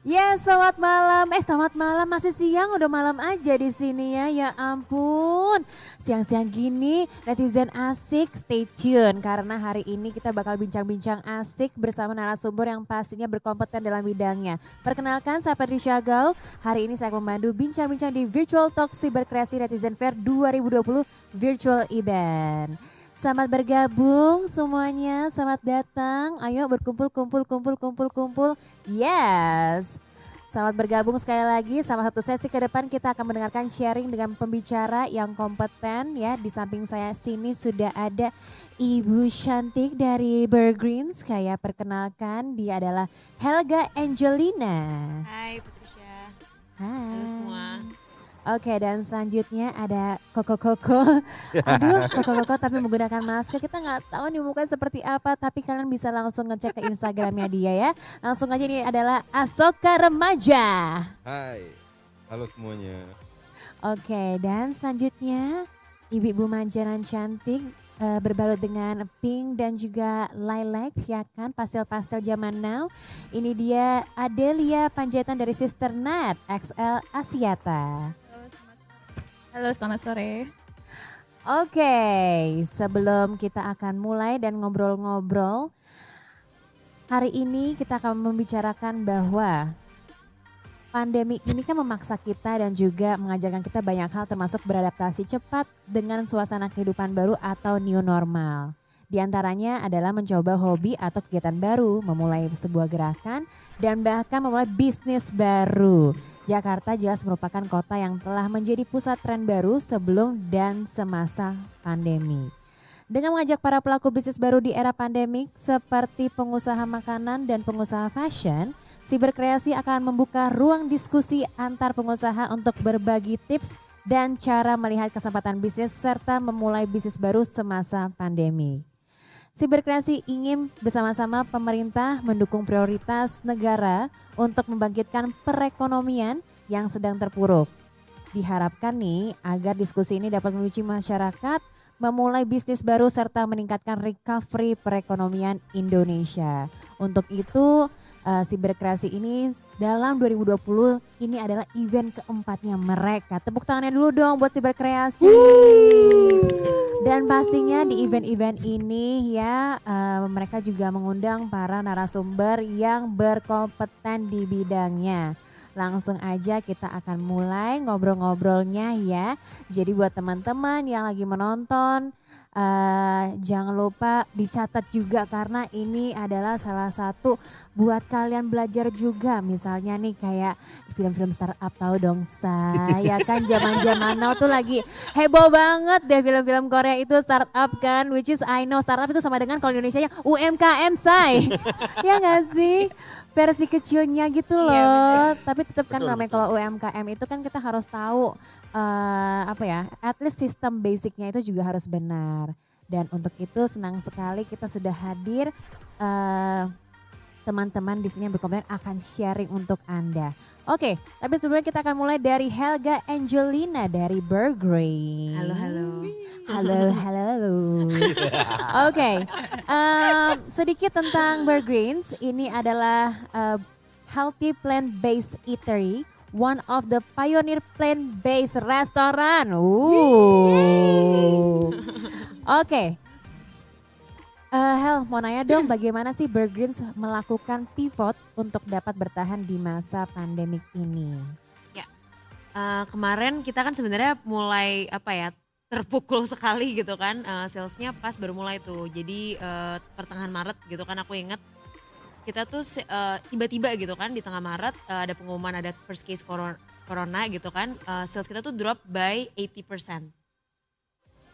Ya, selamat malam, masih siang, udah malam aja di sini ya. Ya ampun, siang-siang gini netizen asik, stay tune karena hari ini kita bakal bincang-bincang asik bersama narasumber yang pastinya berkompeten dalam bidangnya. Perkenalkan, saya Patricia Gau. Hari ini saya akan memandu bincang-bincang di Virtual Talk Siberkreasi Netizen Fair 2020 Virtual Event. Selamat bergabung semuanya, selamat datang. Ayo berkumpul. Yes. Selamat bergabung sekali lagi. Sama satu sesi ke depan kita akan mendengarkan sharing dengan pembicara yang kompeten ya. Di samping saya sini sudah ada Ibu cantik dari Burgreens. Saya perkenalkan, dia adalah Helga Angelina. Hai Patricia. Hai. Halo semua. Oke, dan selanjutnya ada Koko. Aduh, Koko tapi menggunakan masker. Kita nggak tahu nih mukanya seperti apa, tapi kalian bisa langsung ngecek ke Instagramnya dia ya. Langsung aja, ini adalah Asoka Remaja. Hai, halo semuanya. Oke, dan selanjutnya ibu-ibu manjanan cantik berbalut dengan pink dan juga lilac ya kan, pastel-pastel zaman now. Ini dia Adelia Panjaitan dari Sister Nat XL Asiata. Halo, selamat sore. Oke, sebelum kita akan mulai dan ngobrol-ngobrol, hari ini kita akan membicarakan bahwa pandemi ini kan memaksa kita dan juga mengajarkan kita banyak hal, termasuk beradaptasi cepat dengan suasana kehidupan baru atau new normal. Di antaranya adalah mencoba hobi atau kegiatan baru, memulai sebuah gerakan, dan bahkan memulai bisnis baru. Jakarta jelas merupakan kota yang telah menjadi pusat tren baru sebelum dan semasa pandemi. Dengan mengajak para pelaku bisnis baru di era pandemik seperti pengusaha makanan dan pengusaha fashion, Siberkreasi akan membuka ruang diskusi antar pengusaha untuk berbagi tips dan cara melihat kesempatan bisnis serta memulai bisnis baru semasa pandemi. Siberkreasi ingin bersama-sama pemerintah mendukung prioritas negara untuk membangkitkan perekonomian yang sedang terpuruk. Diharapkan nih agar diskusi ini dapat menguji masyarakat memulai bisnis baru serta meningkatkan recovery perekonomian Indonesia. Untuk itu Siberkreasi ini dalam 2020 ini adalah event keempatnya mereka. Tepuk tangannya dulu dong buat Siberkreasi. Dan pastinya di event-event ini ya mereka juga mengundang para narasumber yang berkompeten di bidangnya. Langsung aja kita akan mulai ngobrol-ngobrolnya ya. Jadi buat teman-teman yang lagi menonton, jangan lupa dicatat juga karena ini adalah salah satu buat kalian belajar juga. Misalnya nih kayak film-film startup, tahu dong saya kan zaman-zaman now tuh lagi heboh banget deh film-film Korea itu startup kan, which is I know startup itu sama dengan kalau Indonesia-nya UMKM say. Ya gak sih? Versi kecilnya gitu loh. Iya, tapi tetap kan namanya kalau UMKM itu kan kita harus tahu at least sistem basicnya itu juga harus benar. Dan untuk itu senang sekali kita sudah hadir teman-teman di sini yang berkompeten akan sharing untuk Anda. Oke, tapi sebelumnya kita akan mulai dari Helga Angelina dari Burgreens. Halo. Oke, sedikit tentang Burgreens. Ini adalah healthy plant-based eatery, one of the pioneer plant-based restaurant. Oke. Hel, mau nanya dong bagaimana sih Burgreens melakukan pivot untuk dapat bertahan di masa pandemik ini? Ya, kemarin kita kan sebenarnya mulai terpukul sekali gitu kan, salesnya pas baru mulai tuh. Jadi pertengahan Maret gitu kan aku inget kita tuh tiba-tiba gitu kan di tengah Maret ada pengumuman ada first case corona gitu kan, sales kita tuh drop by 80%.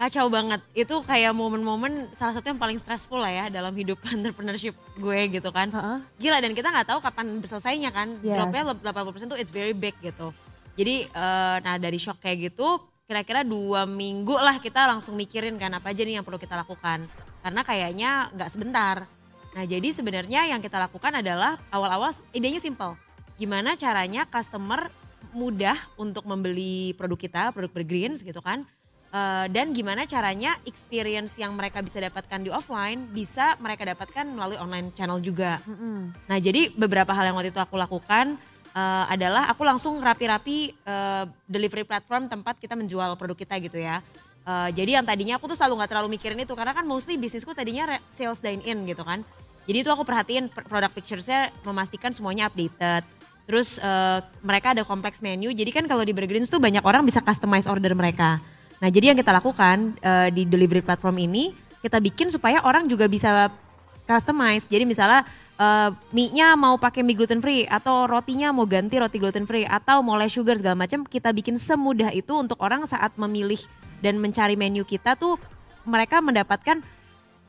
Kacau banget, itu kayak momen-momen salah satu yang paling stressful lah ya dalam hidup entrepreneurship gue gitu kan. Gila, dan kita gak tahu kapan selesainya kan, dropnya 80% tuh it's very big gitu. Jadi nah dari shock kayak gitu kira-kira 2 minggu lah kita langsung mikirin kan apa aja nih yang perlu kita lakukan. Karena kayaknya gak sebentar. Nah jadi sebenarnya yang kita lakukan adalah awal-awal idenya simple. Gimana caranya customer mudah untuk membeli produk kita, produk Burgreens gitu kan. Dan gimana caranya experience yang mereka bisa dapatkan di offline bisa mereka dapatkan melalui online channel juga. Nah jadi beberapa hal yang waktu itu aku lakukan, adalah aku langsung rapi-rapi delivery platform tempat kita menjual produk kita gitu ya. Jadi yang tadinya aku tuh selalu gak terlalu mikirin itu karena kan mostly bisnisku tadinya sales dine in gitu kan. Jadi itu aku perhatiin product pictures-nya memastikan semuanya updated. Terus mereka ada kompleks menu, jadi kan kalau di Burgerins tuh banyak orang bisa customize order mereka. Nah jadi yang kita lakukan di delivery platform ini, kita bikin supaya orang juga bisa customize. Jadi misalnya mie-nya mau pakai mie gluten free atau rotinya mau ganti roti gluten free atau mau less sugar segala macam, kita bikin semudah itu untuk orang saat memilih dan mencari menu kita tuh mereka mendapatkan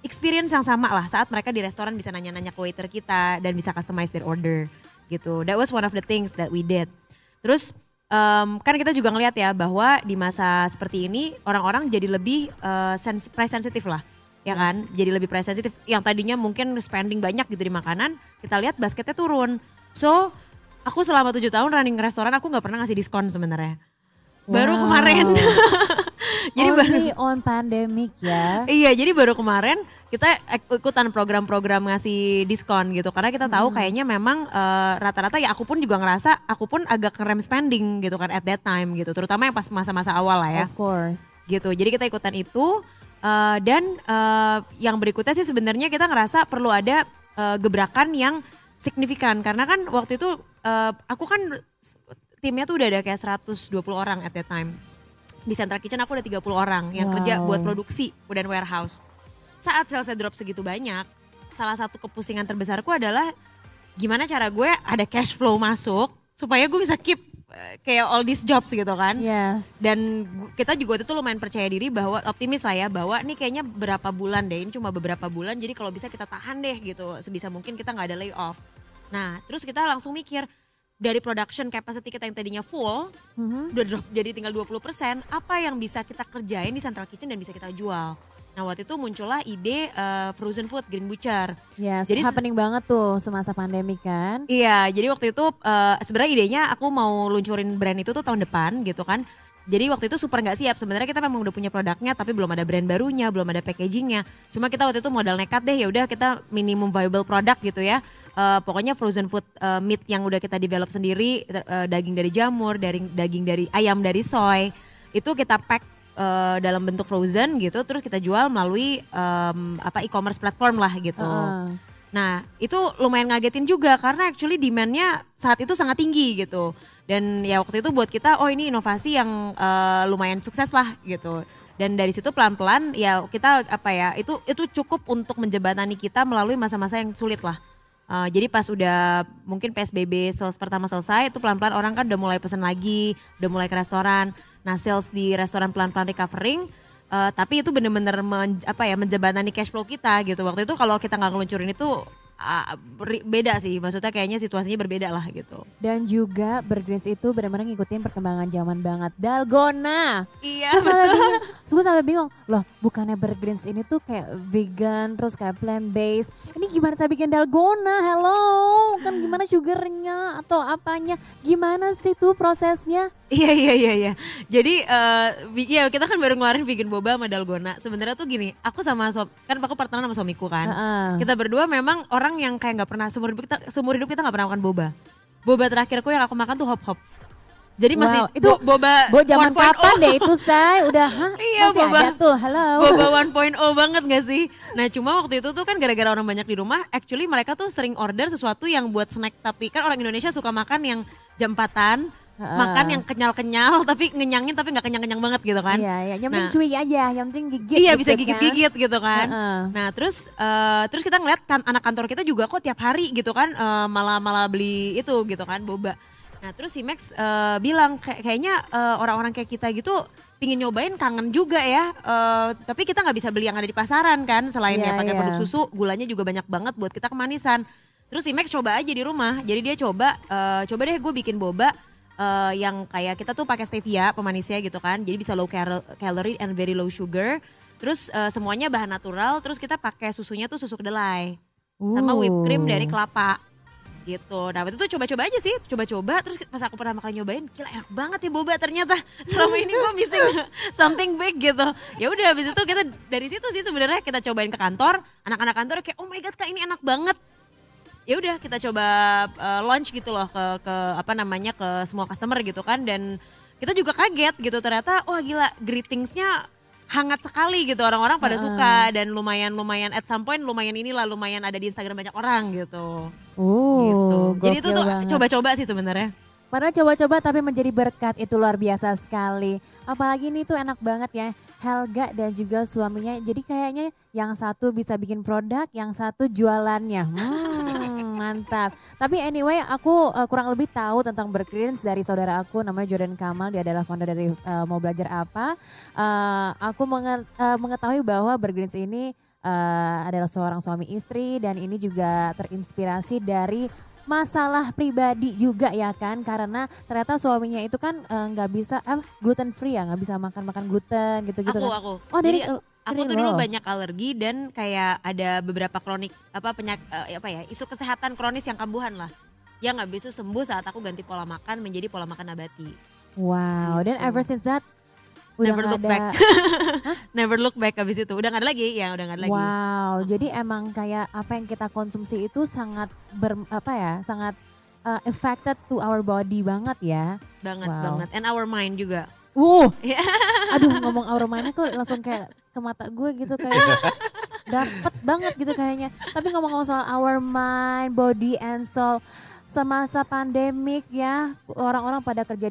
experience yang sama lah saat mereka di restoran bisa nanya-nanya ke waiter kita dan bisa customize their order gitu. That was one of the things that we did. Terus kan kita juga ngelihat ya bahwa di masa seperti ini orang-orang jadi lebih price sensitive lah. Ya kan, jadi lebih price sensitive. Yang tadinya mungkin spending banyak gitu di makanan, kita lihat basketnya turun. So, aku selama 7 tahun running restoran, aku gak pernah ngasih diskon sebenarnya. Baru kemarin. Jadi only on pandemic ya. Iya, jadi baru kemarin kita ikutan program-program ngasih diskon gitu. Karena kita tahu kayaknya memang rata-rata ya aku pun juga ngerasa, aku pun agak ngerem spending gitu kan at that time gitu. Terutama yang pas masa-masa awal lah ya. Of course. Gitu, jadi kita ikutan itu. Dan yang berikutnya sih sebenarnya kita ngerasa perlu ada gebrakan yang signifikan karena kan waktu itu aku kan timnya tuh udah ada kayak 120 orang at that time. Di Central Kitchen aku ada 30 orang yang kerja buat produksi dan warehouse. Saat salesnya drop segitu banyak, salah satu kepusingan terbesarku adalah gimana cara gue ada cash flow masuk supaya gue bisa keep kayak all these jobs gitu kan. Yes. Dan kita juga waktu itu lumayan percaya diri bahwa optimis lah ya bahwa ini kayaknya berapa bulan deh, ini cuma beberapa bulan jadi kalau bisa kita tahan deh gitu sebisa mungkin kita gak ada layoff. Nah terus kita langsung mikir dari production capacity kita yang tadinya full udah drop jadi tinggal 20%, apa yang bisa kita kerjain di Central Kitchen dan bisa kita jual. Nah waktu itu muncullah ide frozen food Green Butcher. Yes, jadi happening banget tuh semasa pandemi kan. Iya, jadi waktu itu sebenarnya idenya aku mau luncurin brand itu tuh tahun depan gitu kan. Jadi waktu itu super gak siap, sebenarnya kita memang udah punya produknya tapi belum ada brand barunya, belum ada packagingnya. Cuma kita waktu itu modal nekat deh, ya udah kita minimum viable product gitu ya. Pokoknya frozen food meat yang udah kita develop sendiri, daging dari jamur, daging dari ayam dari soy, itu kita pack dalam bentuk frozen gitu, terus kita jual melalui e-commerce platform lah gitu. Nah itu lumayan ngagetin juga karena actually demand-nya saat itu sangat tinggi gitu. Dan ya waktu itu buat kita ini inovasi yang lumayan sukses lah gitu. Dan dari situ pelan-pelan ya kita itu cukup untuk menjembatani kita melalui masa-masa yang sulit lah. Jadi pas udah mungkin PSBB pertama selesai itu pelan-pelan orang kan udah mulai pesan lagi, udah mulai ke restoran. Nah sales di restoran pelan-pelan recovering, tapi itu bener-bener menjembatani cash flow kita gitu. Waktu itu kalau kita nggak ngeluncurin itu beda sih, maksudnya kayaknya situasinya berbeda lah gitu. Dan juga Burgerins itu benar-benar ngikutin perkembangan zaman banget. Dalgona. Iya betul. Gue sampai bingung, loh bukannya Burgerins ini tuh kayak vegan terus kayak plant based. Ini gimana saya bikin dalgona? Hello, kan gimana sugarnya atau apanya? Gimana sih tuh prosesnya? Iya. Jadi ya kita kan baru ngeluarin vegan boba sama dalgona. Sebenarnya tuh gini, aku sama kan aku partneran sama suamiku kan. Kita berdua memang orang yang kayak nggak pernah seumur hidup kita nggak pernah makan boba. Boba terakhirku yang aku makan tuh hop. Jadi masih itu boba zaman kapan deh itu say? Udah iya, masih boba, ada tuh, halo. Boba 1.0 banget gak sih? Nah cuma waktu itu tuh kan gara-gara orang banyak di rumah, actually mereka tuh sering order sesuatu yang buat snack. Tapi kan orang Indonesia suka makan yang jam 4-an, makan yang kenyal-kenyal tapi ngenyangin tapi gak kenyang-kenyang banget gitu kan. Iya, yang penting cuy aja, yang penting gigit. Iya gitu bisa kan. gigit-gigit gitu kan. Nah terus kita ngeliat kan anak kantor kita juga kok tiap hari gitu kan malah beli itu gitu kan boba. Nah terus si Max bilang kayaknya orang-orang kayak kita gitu pingin nyobain, kangen juga ya. Tapi kita nggak bisa beli yang ada di pasaran kan, selain ya pakai produk susu, gulanya juga banyak banget buat kita kemanisan. Terus si Max coba aja di rumah. Jadi dia coba deh gue bikin boba yang kayak kita tuh pakai stevia pemanisnya gitu kan. Jadi bisa low calorie and very low sugar. Terus semuanya bahan natural. Terus kita pakai susunya tuh susu kedelai sama whipped cream dari kelapa. Gitu. Nah waktu itu coba-coba aja sih, coba-coba. Terus pas aku pertama kali nyobain, gila enak banget ya boba ternyata. Selama ini gue missing something big gitu. Ya udah habis itu kita dari situ sih sebenarnya kita cobain ke kantor. Anak-anak kantor kayak oh my god kak ini enak banget. ya udah kita coba launch gitu loh ke apa namanya ke semua customer gitu kan, dan kita juga kaget gitu ternyata wah gila greetingsnya hangat sekali gitu, orang-orang pada suka dan lumayan at some point lumayan ada di Instagram banyak orang gitu. Gitu. Jadi itu tuh banget. coba-coba sih sebenarnya. Padahal coba-coba tapi menjadi berkat, itu luar biasa sekali. Apalagi ini tuh enak banget ya, Helga dan juga suaminya. Jadi kayaknya yang satu bisa bikin produk, yang satu jualannya. Mantap. Tapi anyway aku kurang lebih tahu tentang Bergreens dari saudara aku namanya Jordan Kamal. Dia adalah founder dari Mau Belajar Apa. Aku mengetahui bahwa Bergreens ini adalah seorang suami istri dan ini juga terinspirasi dari masalah pribadi juga ya kan, karena ternyata suaminya itu kan nggak bisa gluten free ya, nggak bisa makan gluten gitu-gitu kan. Aku. Oh dari aku tuh dulu banyak alergi dan kayak ada beberapa kronik isu kesehatan kronis yang kambuhan lah. Yang nggak bisa sembuh saat aku ganti pola makan menjadi pola makan nabati. Wow, dan ever since that udah Never look ada, back. Never look back abis itu. Udah gak ada lagi, ya udah gak ada lagi. Wow, jadi emang kayak apa yang kita konsumsi itu sangat sangat affected to our body banget ya. Banget. And our mind juga. Aduh ngomong our mind kok langsung kayak ke mata gue gitu kayak dapet banget gitu kayaknya. Tapi ngomong-ngomong soal our mind, body and soul, semasa pandemik ya orang-orang pada kerja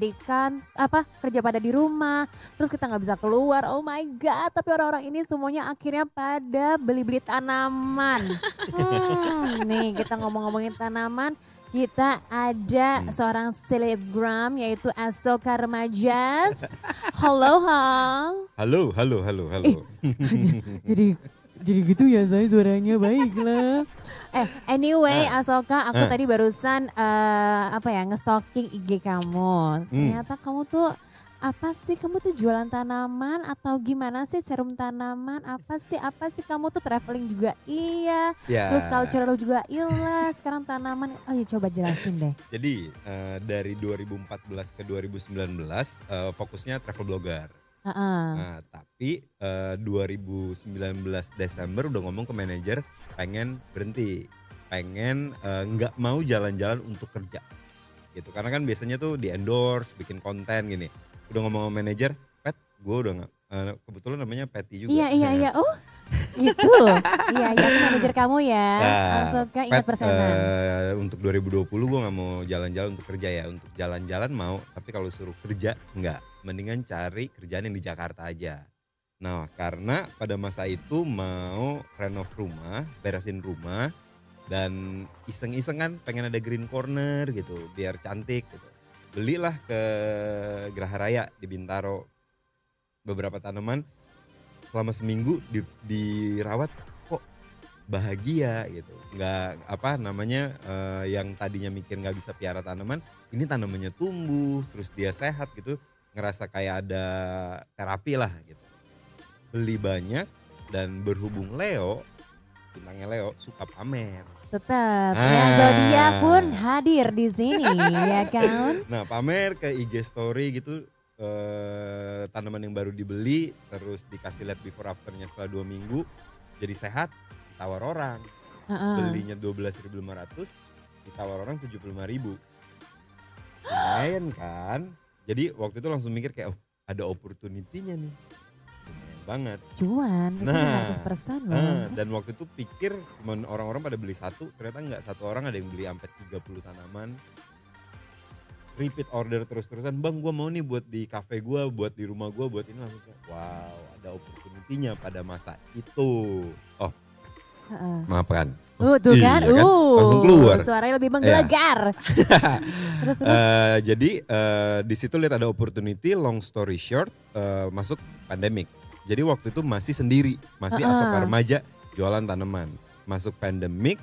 pada di rumah, terus kita nggak bisa keluar, oh my god, tapi orang-orang ini semuanya akhirnya pada beli-beli tanaman. Nih kita ngomongin tanaman, kita ada seorang selebgram yaitu Asoka Remajas. Halo Hang. Halo. Jadi gitu ya saya suaranya, baiklah. Anyway Asoka, aku tadi barusan nge-stalking IG kamu. Ternyata kamu tuh kamu tuh jualan tanaman atau gimana sih, serum tanaman apa sih kamu tuh traveling juga iya. Terus culture juga iya, sekarang tanaman. Oh ya coba jelasin deh. Jadi dari 2014 ke 2019 fokusnya travel blogger. Nah, tapi 2019 Desember udah ngomong ke manajer pengen berhenti, pengen nggak mau jalan-jalan untuk kerja gitu, karena kan biasanya tuh di endorse bikin konten gini. Udah ngomong sama manajer, Pet, gue udah nggak, kebetulan namanya Petty juga. Iya. Oh gitu. Iya aku manajer kamu ya. Asoka ingat persenan. Untuk 2020 gue nggak mau jalan-jalan untuk kerja ya. Untuk jalan-jalan mau, tapi kalau suruh kerja nggak. Mendingan cari kerjaan yang di Jakarta aja. Nah karena pada masa itu mau renov rumah, beresin rumah, dan iseng-iseng kan pengen ada green corner gitu biar cantik gitu. Belilah ke Geraha Raya di Bintaro beberapa tanaman, selama seminggu dirawat kok bahagia gitu. Nggak yang tadinya mikir nggak bisa piara tanaman, ini tanamannya tumbuh terus dia sehat gitu. Ngerasa kayak ada terapi lah gitu. Beli banyak dan berhubung bintangnya Leo suka pamer. Tetap ya, zodiak pun hadir di sini ya kan. Nah pamer ke IG story gitu tanaman yang baru dibeli, terus dikasih lihat before afternya setelah 2 minggu jadi sehat, ditawar orang. Belinya 12.500, ditawar orang 75.000. Lumayan kan? Jadi waktu itu langsung mikir kayak ada opportunity-nya nih. Lumayan banget. Cuan, itu 100% loh. Dan waktu itu pikir orang-orang pada beli satu, ternyata enggak, satu orang ada yang beli sampai 30 tanaman. Repeat order terus-terusan, bang gue mau nih buat di cafe gue, buat di rumah gue, buat ini. Langsung kayak wow, ada opportunity-nya pada masa itu. Oh, maaf kan? Tuh kan, iya kan? Langsung keluar. Suaranya lebih menggelegar. Terus. Jadi di situ lihat ada opportunity, long story short, masuk pandemik. Jadi waktu itu masih sendiri, masih Asoka Remaja jualan tanaman. Masuk pandemik,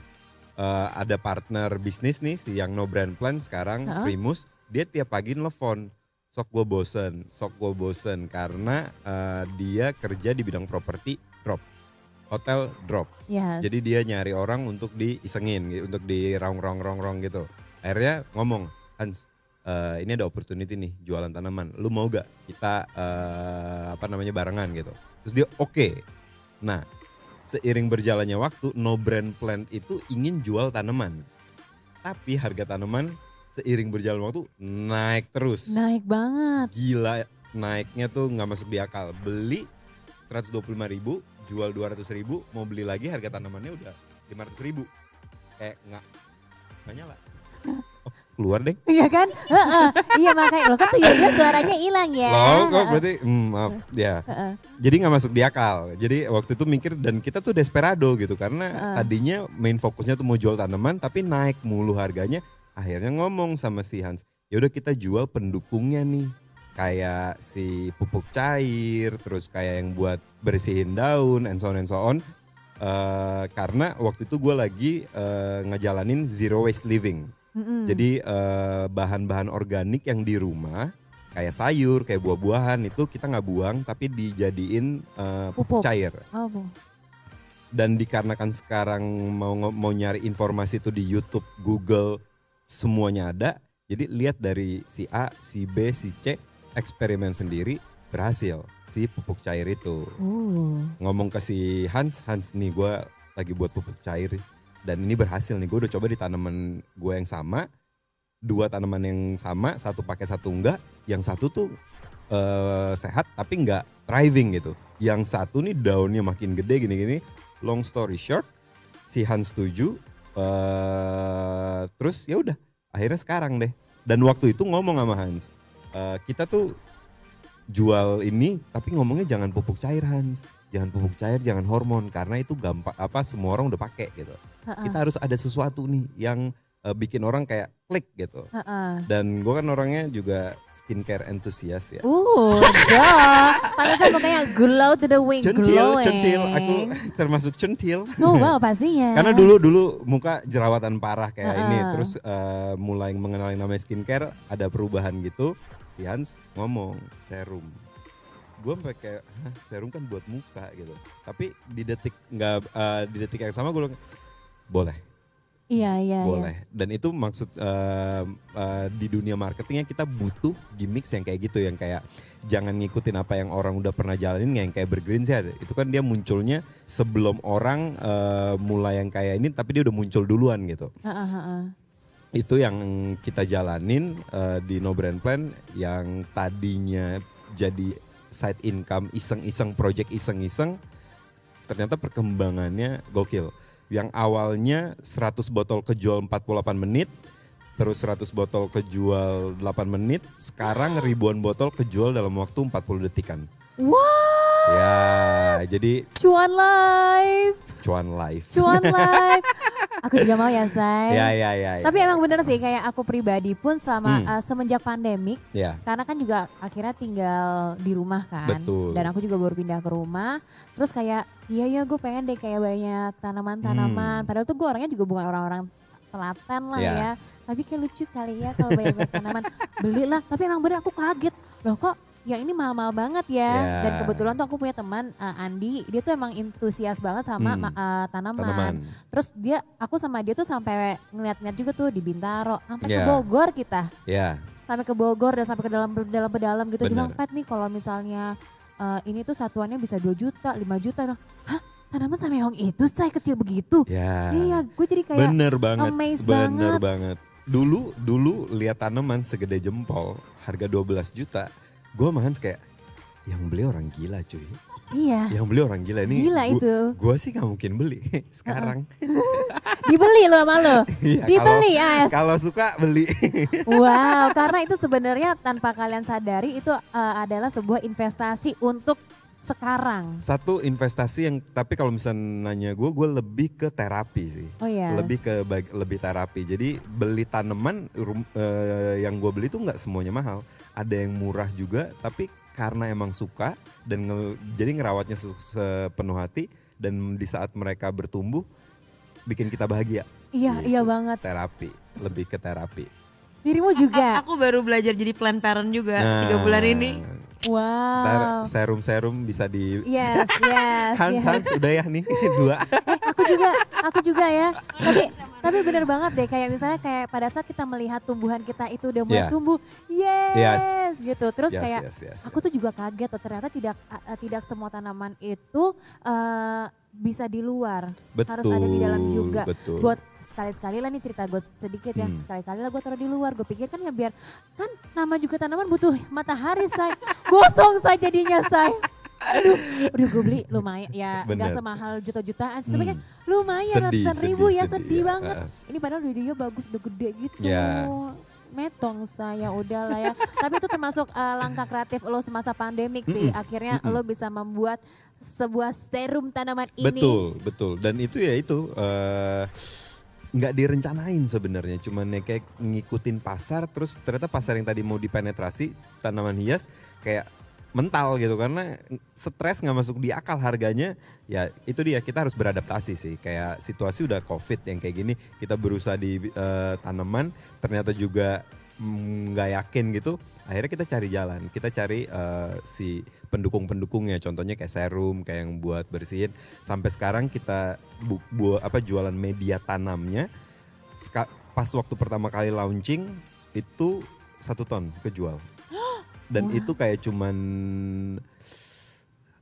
ada partner bisnis nih, si yang No Brand Plan sekarang, Primus, dia tiap pagi nelfon. Sok gue bosen karena dia kerja di bidang properti drop. Hotel drop. Yes. Jadi dia nyari orang untuk diisengin, untuk di rong gitu. Akhirnya ngomong, Hans, ini ada opportunity nih jualan tanaman. Lu mau gak kita barengan gitu. Terus dia oke. Nah, seiring berjalannya waktu, No Brand Plant itu ingin jual tanaman. Tapi harga tanaman seiring berjalan waktu naik terus. Naik banget. Gila, naiknya tuh nggak masuk di akal. Beli 125.000, jual 200.000, mau beli lagi harga tanamannya udah 500.000. Kayak nggak nyala. Oh, keluar deh. Iya kan? Heeh. Iya makanya lo kan tuh ya suaranya hilang ya. Loh, kok berarti maaf ya. Jadi nggak masuk di akal. Jadi waktu itu mikir dan kita tuh desperado gitu karena tadinya main fokusnya tuh mau jual tanaman tapi naik mulu harganya. Akhirnya ngomong sama si Hans, yaudah kita jual pendukungnya nih. Kayak si pupuk cair, terus kayak yang buat bersihin daun, and so on and so on. Karena waktu itu gue lagi ngejalanin zero waste living. Jadi bahan-bahan organik yang di rumah kayak sayur, kayak buah-buahan itu kita nggak buang tapi dijadiin pupuk cair. Oh. Dan dikarenakan sekarang mau nyari informasi itu di YouTube, Google, semuanya ada. Jadi lihat dari si A, si B, si C, eksperimen sendiri berhasil si pupuk cair itu. Ngomong ke si Hans nih gue lagi buat pupuk cair. Dan ini berhasil nih, gue udah coba di tanaman gue yang sama, 2 tanaman yang sama, satu pakai satu enggak, yang satu tuh sehat tapi enggak thriving gitu. Yang satu nih daunnya makin gede gini-gini. Long story short, si Hans setuju, terus ya udah, akhirnya sekarang deh. Dan waktu itu ngomong sama Hans, kita tuh jual ini tapi ngomongnya jangan pupuk cair Hans. Jangan pupuk cair, jangan hormon karena itu gampang semua orang udah pakai gitu. Kita harus ada sesuatu nih yang bikin orang kayak klik gitu. Dan gue kan orangnya juga skincare entusias ya. Pantesan makanya glow to the wing, glowing. Centil, aku termasuk centil. Oh wow pastinya. Karena dulu muka jerawatan parah kayak ini, terus mulai mengenali namanya skincare, ada perubahan gitu. Si Hans ngomong serum. Gue sampai kayak serum kan buat muka gitu. Tapi di detik yang sama gue bilang boleh. Iya. Boleh. Dan itu maksud di dunia marketingnya kita butuh gimmicks yang kayak gitu, yang kayak jangan ngikutin apa yang orang udah pernah jalanin, yang kayak Bergreen sih ada. Itu kan dia munculnya sebelum orang mulai yang kayak ini, tapi dia udah muncul duluan gitu. Itu yang kita jalanin di No Brand Plan yang tadinya jadi side income iseng-iseng, project iseng-iseng, ternyata perkembangannya gokil. Yang awalnya 100 botol kejual 48 menit, terus 100 botol kejual 8 menit, sekarang ribuan botol kejual dalam waktu 40 detikan. Wow. Ya, jadi Cuan live. Aku juga mau ya, Say. Ya. Tapi emang bener sih, kayak aku pribadi pun selama semenjak pandemik, karena kan juga akhirnya tinggal di rumah kan. Betul. Dan aku juga baru pindah ke rumah, terus kayak iya gue pengen deh kayak banyak tanaman-tanaman. Padahal tuh gue orangnya juga bukan orang-orang telaten lah ya. Tapi kayak lucu kali ya kalau banyak tanaman. Belilah, tapi emang bener aku kaget. Loh kok yang ini mahal-mahal banget ya. Dan kebetulan tuh aku punya teman Andi, dia tuh emang entusias banget sama tanaman. Terus aku sama dia tuh sampai ngeliat-ngeliat juga tuh di Bintaro, sampai ke Bogor kita. Sampai ke Bogor dan sampai ke dalam gitu. Dia bilang, Pet nih kalau misalnya ini tuh satuannya bisa 2 juta, 5 juta. Hah? Tanaman sama yang itu saya kecil begitu? Iya, gue jadi kayak amazed banget. Dulu lihat tanaman segede jempol, harga 12 juta. Gue sama Hans kayak, yang beli orang gila cuy. Iya. Yang beli orang gila ini. Gila itu. Gue sih gak mungkin beli sekarang. Dibeli lo sama lo? Iya, dibeli Kalau suka beli. Wow, karena itu sebenarnya tanpa kalian sadari itu adalah sebuah investasi untuk sekarang. Satu investasi yang, tapi kalau misalnya nanya gue lebih ke terapi sih. Oh iya. Lebih terapi. Jadi beli tanaman yang gue beli tuh nggak semuanya mahal. Ada yang murah juga, tapi karena emang suka dan jadi ngerawatnya sepenuh hati, dan di saat mereka bertumbuh bikin kita bahagia. Iya, gitu. Iya banget. Terapi, lebih ke terapi. Dirimu juga? Aku baru belajar jadi plant parent juga 3 bulan ini. Wow. Serum bisa di. Yes. Hans udah ya nih 2. Aku juga ya. Tapi bener banget deh, kayak misalnya kayak pada saat kita melihat tumbuhan kita itu udah mulai tumbuh, yes gitu. Terus kayak aku tuh juga kaget tuh, ternyata tidak semua tanaman itu bisa di luar, Betul, harus ada di dalam juga. betul. Gue sekali-sekali lah nih cerita gue sedikit ya, sekali-kali lah gue taruh di luar. Gue pikir kan ya biar, kan nama juga tanaman butuh matahari say, gosong say jadinya say. Udah gue beli lumayan ya, Bener. nggak semahal juta-jutaan sih, tapi kan lumayan Sedih, ratusan ribu ya, sedih, sedih ya. banget. Ini padahal dia bagus, udah gede gitu. Ya. Metong saya udah lah ya. Tapi itu termasuk langkah kreatif lo semasa pandemik sih. Akhirnya lo bisa membuat sebuah serum tanaman ini. Betul. Dan itu ya itu nggak direncanain sebenarnya, cuman kayak ngikutin pasar, terus ternyata pasar yang tadi mau dipenetrasi tanaman hias kayak mental gitu karena stres nggak masuk di akal harganya. Ya itu dia, kita harus beradaptasi sih, kayak situasi udah covid yang kayak gini, kita berusaha di tanaman ternyata juga nggak yakin gitu, akhirnya kita cari jalan, kita cari si pendukung-pendukungnya, contohnya kayak serum, kayak yang buat bersihin. Sampai sekarang kita jualan media tanamnya. Pas waktu pertama kali launching itu 1 ton kejual. Dan itu kayak cuman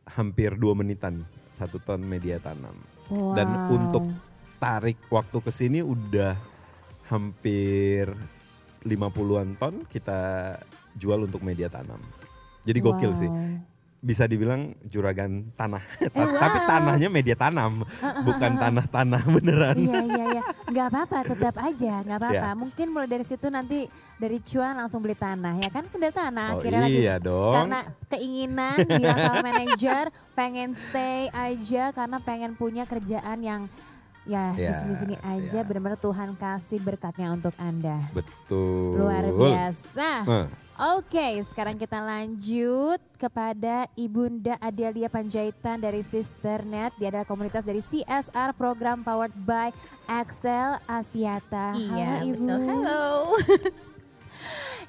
hampir 2 menitan 1 ton media tanam. Wow. Dan untuk tarik waktu ke sini udah hampir 50-an ton kita jual untuk media tanam. Jadi gokil sih. Bisa dibilang juragan tanah. Tapi tanahnya media tanam, bukan tanah-tanah beneran. Iya. Gak apa-apa, tetap aja, gak apa-apa. Ya. Mungkin mulai dari situ nanti dari cuan langsung beli tanah, ya kan? Udah tanah. Oh Akhirnya iya lagi, dong. karena keinginan di account manager pengen stay aja karena pengen punya kerjaan yang ya di sini-sini aja. Benar-benar Tuhan kasih berkatnya untuk Anda. Betul. Luar biasa. Nah. Oke, sekarang kita lanjut kepada Ibunda Adelia Panjaitan dari Sisternet. Dia adalah komunitas dari CSR Program Powered by Excel Asiata. Iya, Halo Ibu. betul. Halo.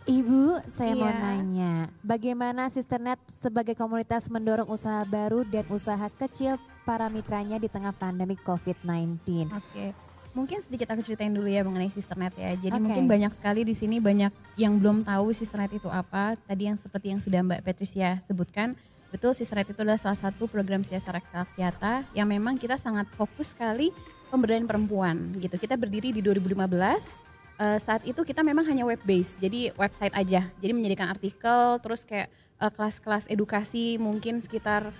Ibu, saya mau Iya. nanya, bagaimana Sisternet sebagai komunitas mendorong usaha baru dan usaha kecil para mitranya di tengah pandemi COVID-19? Oke. Mungkin sedikit aku ceritain dulu ya mengenai Sisternet ya. Jadi Oke. mungkin banyak sekali di sini banyak yang belum tahu Sisternet itu apa. Tadi yang seperti yang sudah Mbak Patricia sebutkan, betul Sisternet itu adalah salah satu program CSR Aksiata yang memang kita sangat fokus sekali pemberdayaan perempuan gitu. Kita berdiri di 2015. Saat itu kita memang hanya web base, jadi website aja. Jadi menyediakan artikel, terus kayak kelas-kelas edukasi mungkin sekitar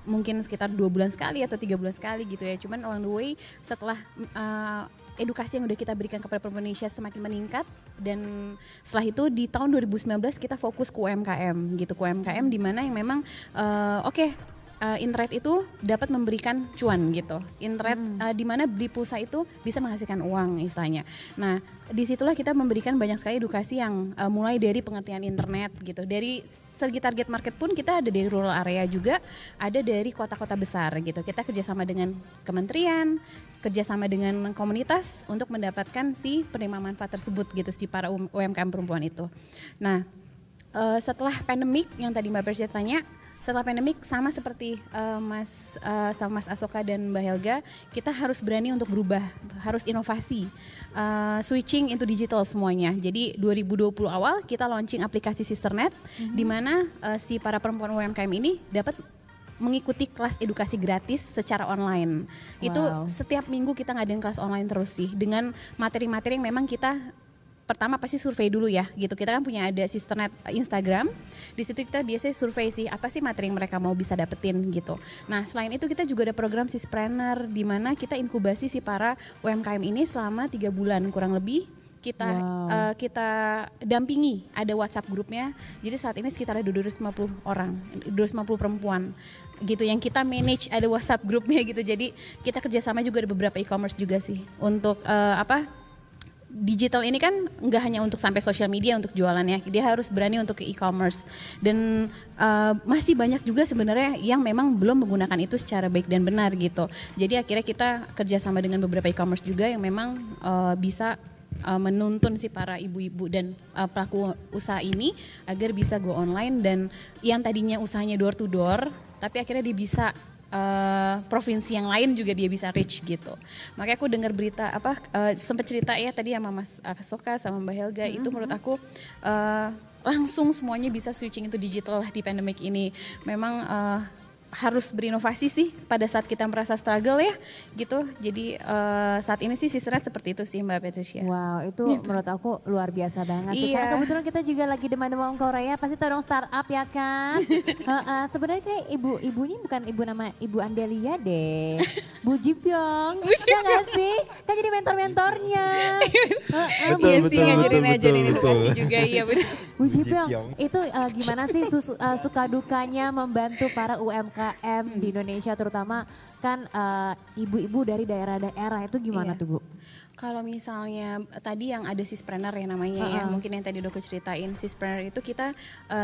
mungkin sekitar 2 bulan sekali atau 3 bulan sekali gitu ya. Cuman along the way setelah edukasi yang udah kita berikan kepada perempuan Indonesia semakin meningkat, dan setelah itu di tahun 2019 kita fokus ke UMKM gitu, ke UMKM di mana yang memang internet itu dapat memberikan cuan gitu. Internet di mana beli pulsa itu bisa menghasilkan uang istilahnya. Nah, disitulah kita memberikan banyak sekali edukasi yang mulai dari pengertian internet gitu. Dari segi target market pun kita ada dari rural area juga, ada dari kota-kota besar gitu. Kita kerjasama dengan kementerian, kerjasama dengan komunitas untuk mendapatkan si penerima manfaat tersebut gitu, si para UMKM perempuan itu. Nah, setelah pandemik yang tadi Mbak Persia tanya, setelah pandemik sama seperti Mas Asoka dan Mbak Helga, kita harus berani untuk berubah, harus inovasi, switching into digital semuanya. Jadi 2020 awal kita launching aplikasi Sisternet, di mana si para perempuan UMKM ini dapat mengikuti kelas edukasi gratis secara online. Itu setiap minggu kita ngadain kelas online terus sih, dengan materi-materi yang memang kita pertama pasti survei dulu ya gitu. Kita kan punya ada Sisternet Instagram. Di situ kita biasanya survei sih apa sih materi yang mereka mau bisa dapetin gitu. Nah, selain itu kita juga ada program Sispreneur di mana kita inkubasi si para UMKM ini selama 3 bulan kurang lebih. Kita dampingi, ada WhatsApp grupnya. Jadi saat ini sekitar ada 250 orang, 250 perempuan gitu yang kita manage, ada WhatsApp grupnya gitu. Jadi kita kerjasama juga ada beberapa e-commerce juga sih untuk digital ini kan nggak hanya untuk sampai sosial media untuk jualannya, dia harus berani untuk ke e-commerce, dan masih banyak juga sebenarnya yang memang belum menggunakan itu secara baik dan benar gitu. Jadi akhirnya kita kerjasama dengan beberapa e-commerce juga yang memang bisa menuntun si para ibu-ibu dan pelaku usaha ini agar bisa go online, dan yang tadinya usahanya door to door, tapi akhirnya dia bisa provinsi yang lain juga dia bisa reach gitu. Makanya aku dengar berita sempat cerita ya tadi sama Mas Asoka sama Mbak Helga, itu menurut aku langsung semuanya bisa switching itu digital lah di pandemic ini. Memang harus berinovasi sih pada saat kita merasa struggle ya gitu. Jadi saat ini sih Sisternet seperti itu sih Mbak Patricia. Wow, itu menurut aku luar biasa banget sih. Iya. Karena kebetulan kita juga lagi demam-demam Korea, pasti tahu dong startup ya kan. Sebenarnya kayak ibu-ibunya bukan ibu nama Ibu Andelia deh. Bu Jipyong. Ya nggak sih? Kan jadi mentor-mentornya. Betul, Iya sih ngajarin edukasi betul. juga iya benar. Bu Jipyong, itu gimana sih suka dukanya membantu para UMKM di Indonesia, terutama kan ibu-ibu dari daerah-daerah itu gimana Iya. tuh Bu? Kalau misalnya tadi yang ada sispreneur ya namanya ya, mungkin yang tadi udah aku ceritain, sispreneur itu kita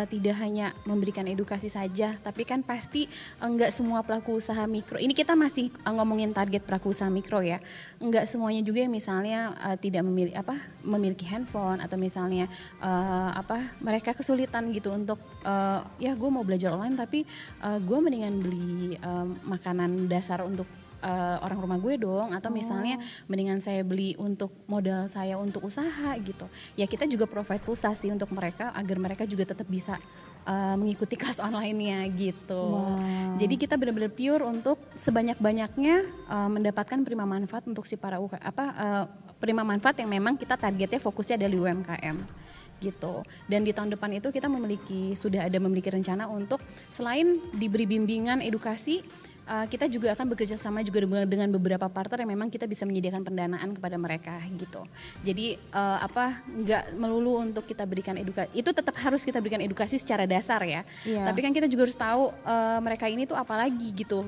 tidak hanya memberikan edukasi saja, tapi kan pasti enggak semua pelaku usaha mikro, ini kita masih ngomongin target pelaku usaha mikro ya, enggak semuanya juga yang misalnya tidak memiliki handphone atau misalnya mereka kesulitan gitu untuk ya gue mau belajar online tapi gue mendingan beli makanan dasar untuk orang rumah gue dong, atau misalnya mendingan saya beli untuk modal saya untuk usaha gitu. Ya kita juga provide pulsa sih untuk mereka agar mereka juga tetap bisa mengikuti kelas online-nya gitu. Wow. Jadi kita benar-benar pure untuk sebanyak-banyaknya mendapatkan prima manfaat untuk si para prima manfaat yang memang kita targetnya fokusnya adalah UMKM gitu. Dan di tahun depan itu kita sudah ada memiliki rencana untuk selain diberi bimbingan edukasi, kita juga akan bekerja sama juga dengan beberapa partner yang memang kita bisa menyediakan pendanaan kepada mereka gitu. Jadi nggak melulu untuk kita berikan edukasi, itu tetap harus kita berikan edukasi secara dasar ya. Iya. Tapi kan kita juga harus tahu mereka ini tuh apalagi gitu,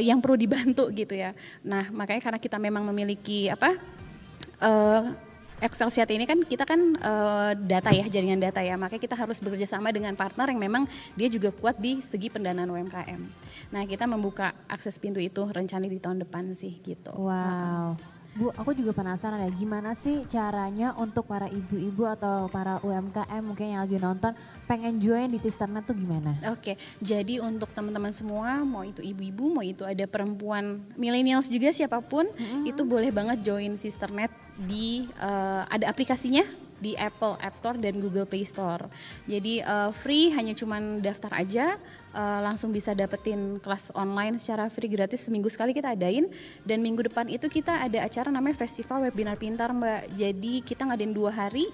yang perlu dibantu gitu ya. Nah makanya karena kita memang memiliki Excelsiat ini kan kita kan data ya, jaringan data ya, makanya kita harus bekerja sama dengan partner yang memang dia juga kuat di segi pendanaan UMKM. Nah kita membuka akses pintu itu rencana di tahun depan sih gitu. Wow. Bu, aku juga penasaran ya, gimana sih caranya untuk para ibu-ibu atau para UMKM mungkin yang lagi nonton pengen join di Sisternet tuh gimana? Oke, jadi untuk teman-teman semua, mau itu ibu-ibu, mau itu ada perempuan millennials juga siapapun, itu boleh banget join Sisternet di ada aplikasinya di Apple App Store dan Google Play Store. Jadi free, hanya cuman daftar aja, langsung bisa dapetin kelas online secara free gratis, seminggu sekali kita adain. Dan minggu depan itu kita ada acara namanya Festival Webinar Pintar Mbak. Jadi kita ngadain 2 hari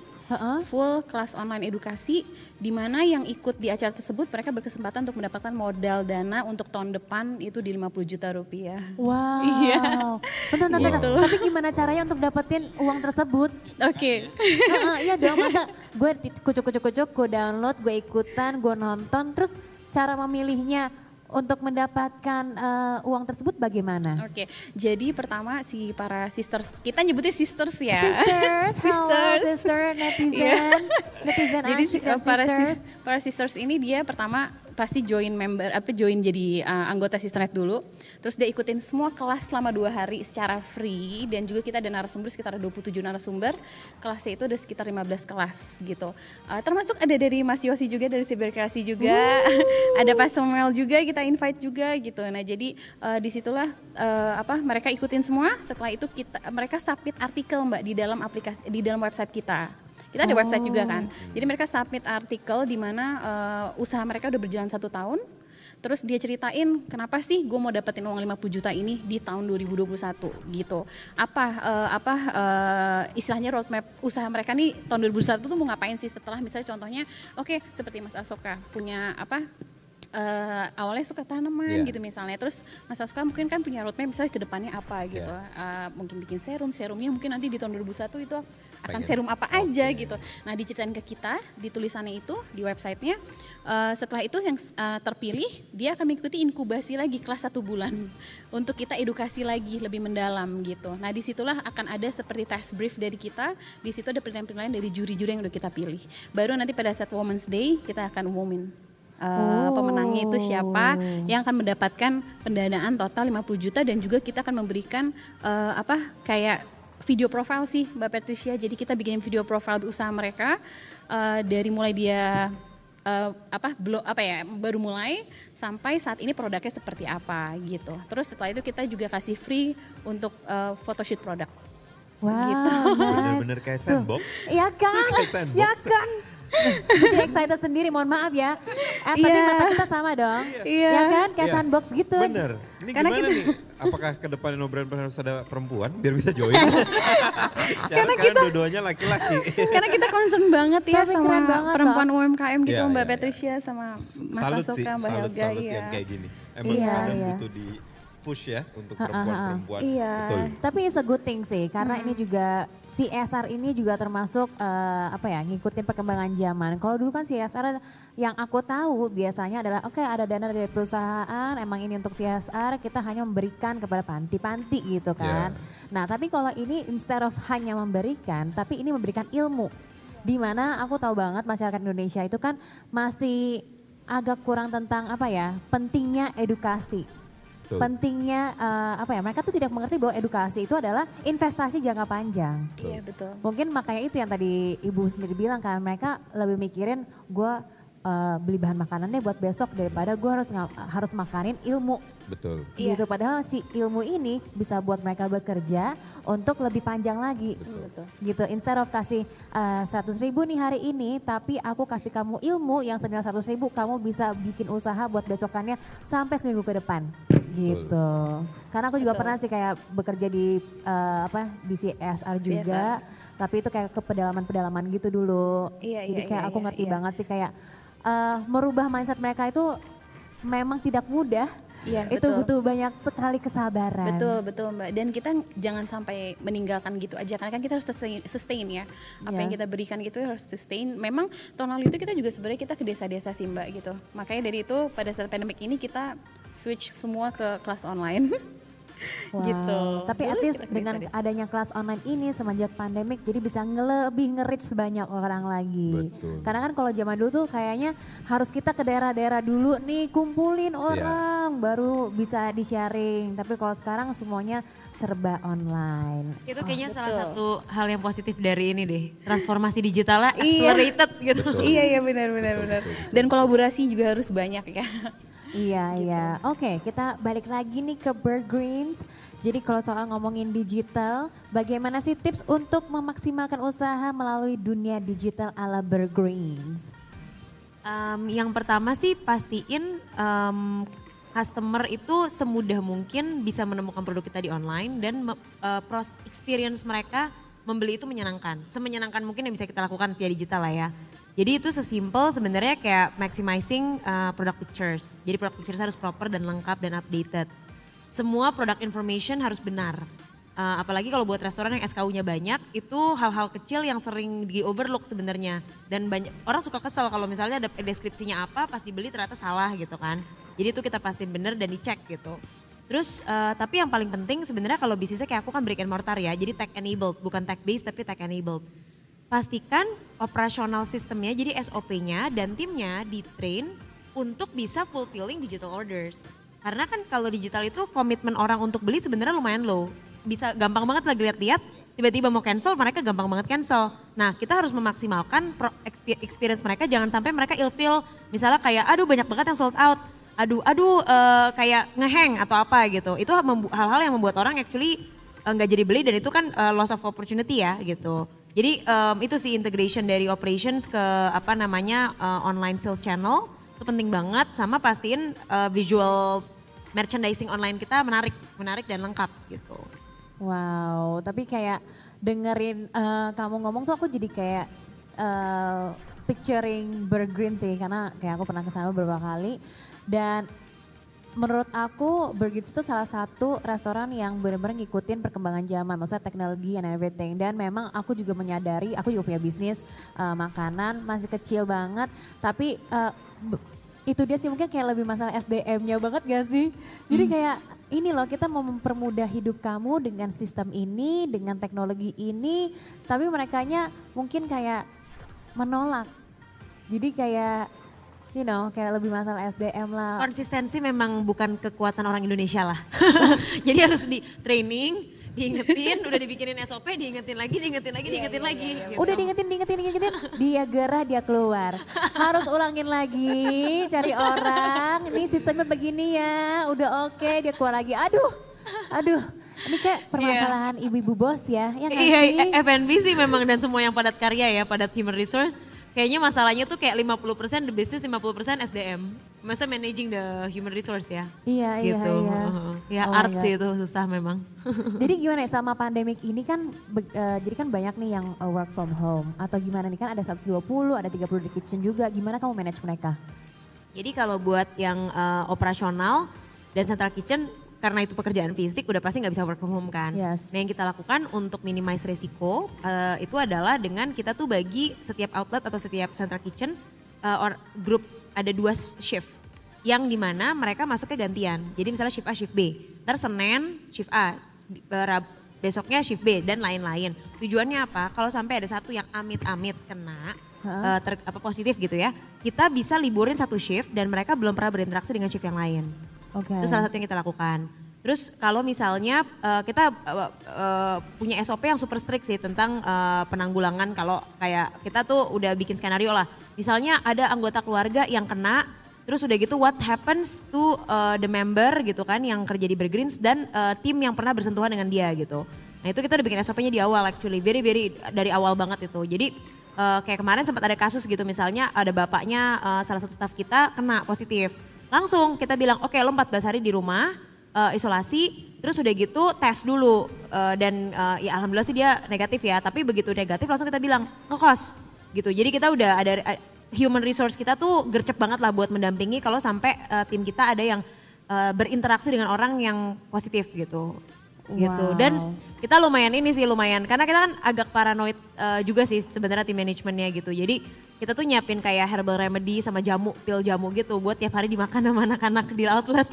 full kelas online edukasi, di mana yang ikut di acara tersebut mereka berkesempatan untuk mendapatkan modal dana untuk tahun depan itu di 50 juta rupiah. Wow. Iya. Bentar. Tapi gimana caranya untuk dapetin uang tersebut? Oke. Iya dong, masa gue kucuk-kucuk, gue download, gue ikutan, gue nonton, terus cara memilihnya untuk mendapatkan uang tersebut bagaimana? Oke, jadi pertama si para sisters, kita nyebutnya sisters ya. Sisters, hello sister, netizen, netizen Jadi asyik dan para sisters ini dia pertama pasti join jadi anggota Sisternet dulu. Terus dia ikutin semua kelas selama 2 hari secara free, dan juga kita ada narasumber sekitar 27 narasumber. Kelasnya itu ada sekitar 15 kelas gitu. Termasuk ada dari Mas Yosi juga, dari Siberkreasi juga. Ada Pak Samuel juga, kita invite juga gitu. Nah, jadi disitulah mereka ikutin semua. Setelah itu mereka submit artikel Mbak di dalam aplikasi, di dalam website kita. Kita ada website juga kan. Jadi mereka submit artikel di mana usaha mereka udah berjalan 1 tahun. Terus dia ceritain kenapa sih gue mau dapetin uang 50 juta ini di tahun 2021 gitu. Istilahnya roadmap usaha mereka nih tahun 2021 tuh mau ngapain sih, setelah misalnya contohnya seperti Mas Asoka punya awalnya suka tanaman gitu misalnya, terus Mas Asoka mungkin kan punya roadmap misalnya ke depannya apa gitu, mungkin bikin serumnya mungkin nanti di tahun 2021 itu akan serum apa aja gitu. Nah diceritain ke kita di tulisannya itu di websitenya. Setelah itu yang terpilih dia akan mengikuti inkubasi lagi kelas 1 bulan untuk kita edukasi lagi lebih mendalam gitu. Nah disitulah akan ada seperti test brief dari kita. Di situ ada penilaian-penilaian dari juri-juri yang udah kita pilih. Baru nanti pada saat Women's Day kita akan umumin pemenangnya itu siapa yang akan mendapatkan pendanaan total 50 juta, dan juga kita akan memberikan kayak video profile sih Mbak Patricia. Jadi kita bikin video profile usaha mereka dari mulai dia baru mulai sampai saat ini produknya seperti apa gitu. Terus setelah itu kita juga kasih free untuk photoshoot produk. Wow, Gitu. Bener-bener kayak sandbox. Iya kan? Sandbox. Ya kan? Jadi excited sendiri, mohon maaf ya. Tapi Iya. mata kita sama dong. Iya. Ya kan, kayak Iya. sandbox gitu. Bener. Ini Karena gimana kita- nih? Apakah ke depan No Brand harus ada perempuan biar bisa join? Karena kita dua-duanya laki-laki. Karena kita concern banget ya Tapi sama keren banget, perempuan UMKM gitu, Iya, Mbak iya, Patricia sama Mas Salut Asuka, sih, Mbak Helga. salut Iya. yang kayak gini. Emang Iya, kadang iya. butuh di push ya untuk perempuan-perempuan. Iya. Betul. Tapi it's a good thing sih, karena ini juga CSR ini juga termasuk ngikutin perkembangan zaman. Kalau dulu kan CSR yang aku tahu biasanya adalah oke, ada dana dari perusahaan, emang ini untuk CSR, kita hanya memberikan kepada panti-panti gitu kan. Nah, tapi kalau ini instead of hanya memberikan, tapi ini memberikan ilmu. Di mana aku tahu banget masyarakat Indonesia itu kan masih agak kurang tentang pentingnya edukasi. Betul. Pentingnya mereka tuh tidak mengerti bahwa edukasi itu adalah investasi jangka panjang. Iya, betul. Mungkin makanya itu yang tadi ibu sendiri bilang kan, mereka lebih mikirin gue beli bahan makanannya buat besok daripada gue harus makanin ilmu. Betul. Iya. Gitu, padahal si ilmu ini bisa buat mereka bekerja untuk lebih panjang lagi. Betul. Gitu, instead of kasih 100.000 nih hari ini, tapi aku kasih kamu ilmu yang senilai 100.000, kamu bisa bikin usaha buat besokannya sampai seminggu ke depan. Gitu. Karena aku juga pernah sih kayak bekerja di di CSR juga, tapi itu kayak ke pedalaman-pedalaman gitu dulu. Iya, Jadi iya, kayak iya, aku iya, ngerti iya. banget sih kayak merubah mindset mereka itu memang tidak mudah. Iya, Itu betul. butuh banyak sekali kesabaran. Betul Mbak. Dan kita jangan sampai meninggalkan gitu aja, karena kan kita harus sustain ya. Apa yang Yes. kita berikan gitu harus sustain. Memang tahun lalu itu kita juga sebenarnya kita ke desa-desa sih Mbak gitu. Makanya dari itu pada saat pandemik ini kita switch semua ke kelas online. Wow. Gitu. Tapi at Dulu least kita ke dengan desa-desa. adanya kelas online ini semenjak pandemik jadi bisa lebih nge-reach banyak orang lagi. Betul. Karena kan kalau zaman dulu tuh kayaknya harus kita ke daerah-daerah dulu nih kumpulin orang baru bisa di-sharing. Tapi kalau sekarang semuanya serba online. Itu kayaknya salah betul. satu hal yang positif dari ini deh. Transformasi digitalnya Iya. accelerated gitu. Betul. Iya benar. betul. Dan kolaborasi juga harus banyak ya. Iya. Oke, kita balik lagi nih ke Burgreens. Jadi kalau soal ngomongin digital, bagaimana sih tips untuk memaksimalkan usaha melalui dunia digital ala Burgreens? Yang pertama sih pastiin customer itu semudah mungkin bisa menemukan produk kita di online dan experience mereka membeli itu menyenangkan. Semenyenangkan mungkin yang bisa kita lakukan via digital lah ya. Jadi itu sesimpel sebenarnya kayak maximizing product pictures. Jadi product pictures harus proper dan lengkap dan updated. Semua product information harus benar. Apalagi kalau buat restoran yang SKU-nya banyak, itu hal-hal kecil yang sering di overlook sebenarnya. Dan banyak orang suka kesel kalau misalnya ada deskripsinya apa, pas dibeli ternyata salah gitu kan. Jadi itu kita pastiin benar dan dicek gitu. Terus tapi yang paling penting sebenarnya kalau bisnisnya kayak aku kan brick and mortar ya, jadi tech enabled, bukan tech based tapi tech enabled. Pastikan operasional sistemnya, jadi SOP-nya dan timnya di-train untuk bisa fulfilling digital orders. Karena kan kalau digital itu komitmen orang untuk beli sebenarnya lumayan low. Bisa gampang banget lagi lihat-lihat, tiba-tiba mau cancel, mereka gampang banget cancel. Nah kita harus memaksimalkan experience mereka, jangan sampai mereka ilfeel. Misalnya kayak aduh banyak banget yang sold out, kayak ngehang atau apa gitu. Itu hal-hal yang membuat orang actually nggak jadi beli dan itu kan loss of opportunity ya gitu. Jadi itu sih integration dari operations ke online sales channel itu penting banget, sama pastiin visual merchandising online kita menarik dan lengkap gitu. Wow, tapi kayak dengerin kamu ngomong tuh aku jadi kayak picturing Burgreens sih, karena kayak aku pernah kesana beberapa kali dan menurut aku Burgreens itu salah satu restoran yang benar-benar ngikutin perkembangan zaman, maksudnya teknologi and everything. Dan memang aku juga menyadari, aku juga punya bisnis makanan, masih kecil banget, tapi itu dia sih mungkin kayak lebih masalah SDM-nya banget gak sih? Jadi kayak ini loh, kita mau mempermudah hidup kamu dengan sistem ini, dengan teknologi ini, tapi merekanya mungkin kayak menolak. Jadi kayak kayak lebih masalah SDM lah. Konsistensi memang bukan kekuatan orang Indonesia lah. Jadi harus di training, diingetin, udah dibikinin SOP, diingetin lagi. Gitu. Udah diingetin, dia gerah, dia keluar. Harus ulangin lagi, cari orang, ini sistemnya begini ya, udah oke, dia keluar lagi. Aduh, ini kayak permasalahan ibu-ibu bos ya, ya nggak sih? Iya, F&B sih memang dan semua yang padat karya ya, padat human resource. kayaknya masalahnya tuh kayak 50% the business, 50% SDM. Maksudnya managing the human resource ya. Iya, Gitu. iya. Ya Oh my art God. sih itu susah memang. Jadi gimana ya sama pandemik ini kan, jadi kan banyak nih yang work from home atau gimana nih kan ada 120, ada 30 di kitchen juga. Gimana kamu manage mereka? Jadi kalau buat yang operasional dan central kitchen, karena itu pekerjaan fisik udah pasti nggak bisa work from home kan. Yes. Nah yang kita lakukan untuk minimize resiko itu adalah dengan kita tuh bagi setiap outlet atau setiap central kitchen grup ada 2 shift. Yang dimana mereka masuknya gantian. Jadi misalnya shift A, shift B. Ntar Senin shift A, besoknya shift B dan lain-lain. Tujuannya apa? Kalau sampai ada satu yang amit-amit kena positif gitu ya, kita bisa liburin satu shift dan mereka belum pernah berinteraksi dengan shift yang lain. Oke. Itu salah satu yang kita lakukan. Terus kalau misalnya kita punya SOP yang super strict sih tentang penanggulangan, kalau kayak kita tuh udah bikin skenario lah. Misalnya ada anggota keluarga yang kena, terus udah gitu what happens to the member gitu kan yang kerja di Bergreens dan tim yang pernah bersentuhan dengan dia gitu. Nah itu kita udah bikin SOP-nya di awal actually, very dari awal banget itu. Jadi kayak kemarin sempat ada kasus gitu, misalnya ada bapaknya salah satu staff kita kena positif. Langsung kita bilang oke, lo 14 hari di rumah isolasi, terus udah gitu tes dulu dan ya alhamdulillah sih dia negatif ya, tapi begitu negatif langsung kita bilang ngekos gitu. Jadi kita udah ada human resource kita tuh gercep banget lah buat mendampingi kalau sampai tim kita ada yang berinteraksi dengan orang yang positif gitu. Gitu. Wow. Dan kita lumayan karena kita kan agak paranoid juga sih sebenarnya tim manajemennya gitu. Jadi kita tuh nyiapin kayak herbal remedy sama pil jamu gitu buat tiap hari dimakan sama anak-anak di outlet.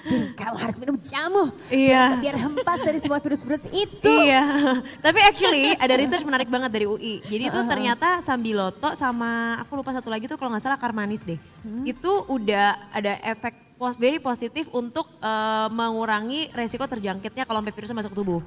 Jadi kamu harus minum jamu. Iya. Biar hempas dari semua virus-virus itu. Iya. Tapi actually ada research menarik banget dari UI. Jadi itu ternyata sambiloto sama aku lupa satu lagi tuh kalau nggak salah karmanis deh. Itu udah ada efek very positif untuk mengurangi resiko terjangkitnya kalau virusnya masuk ke tubuh.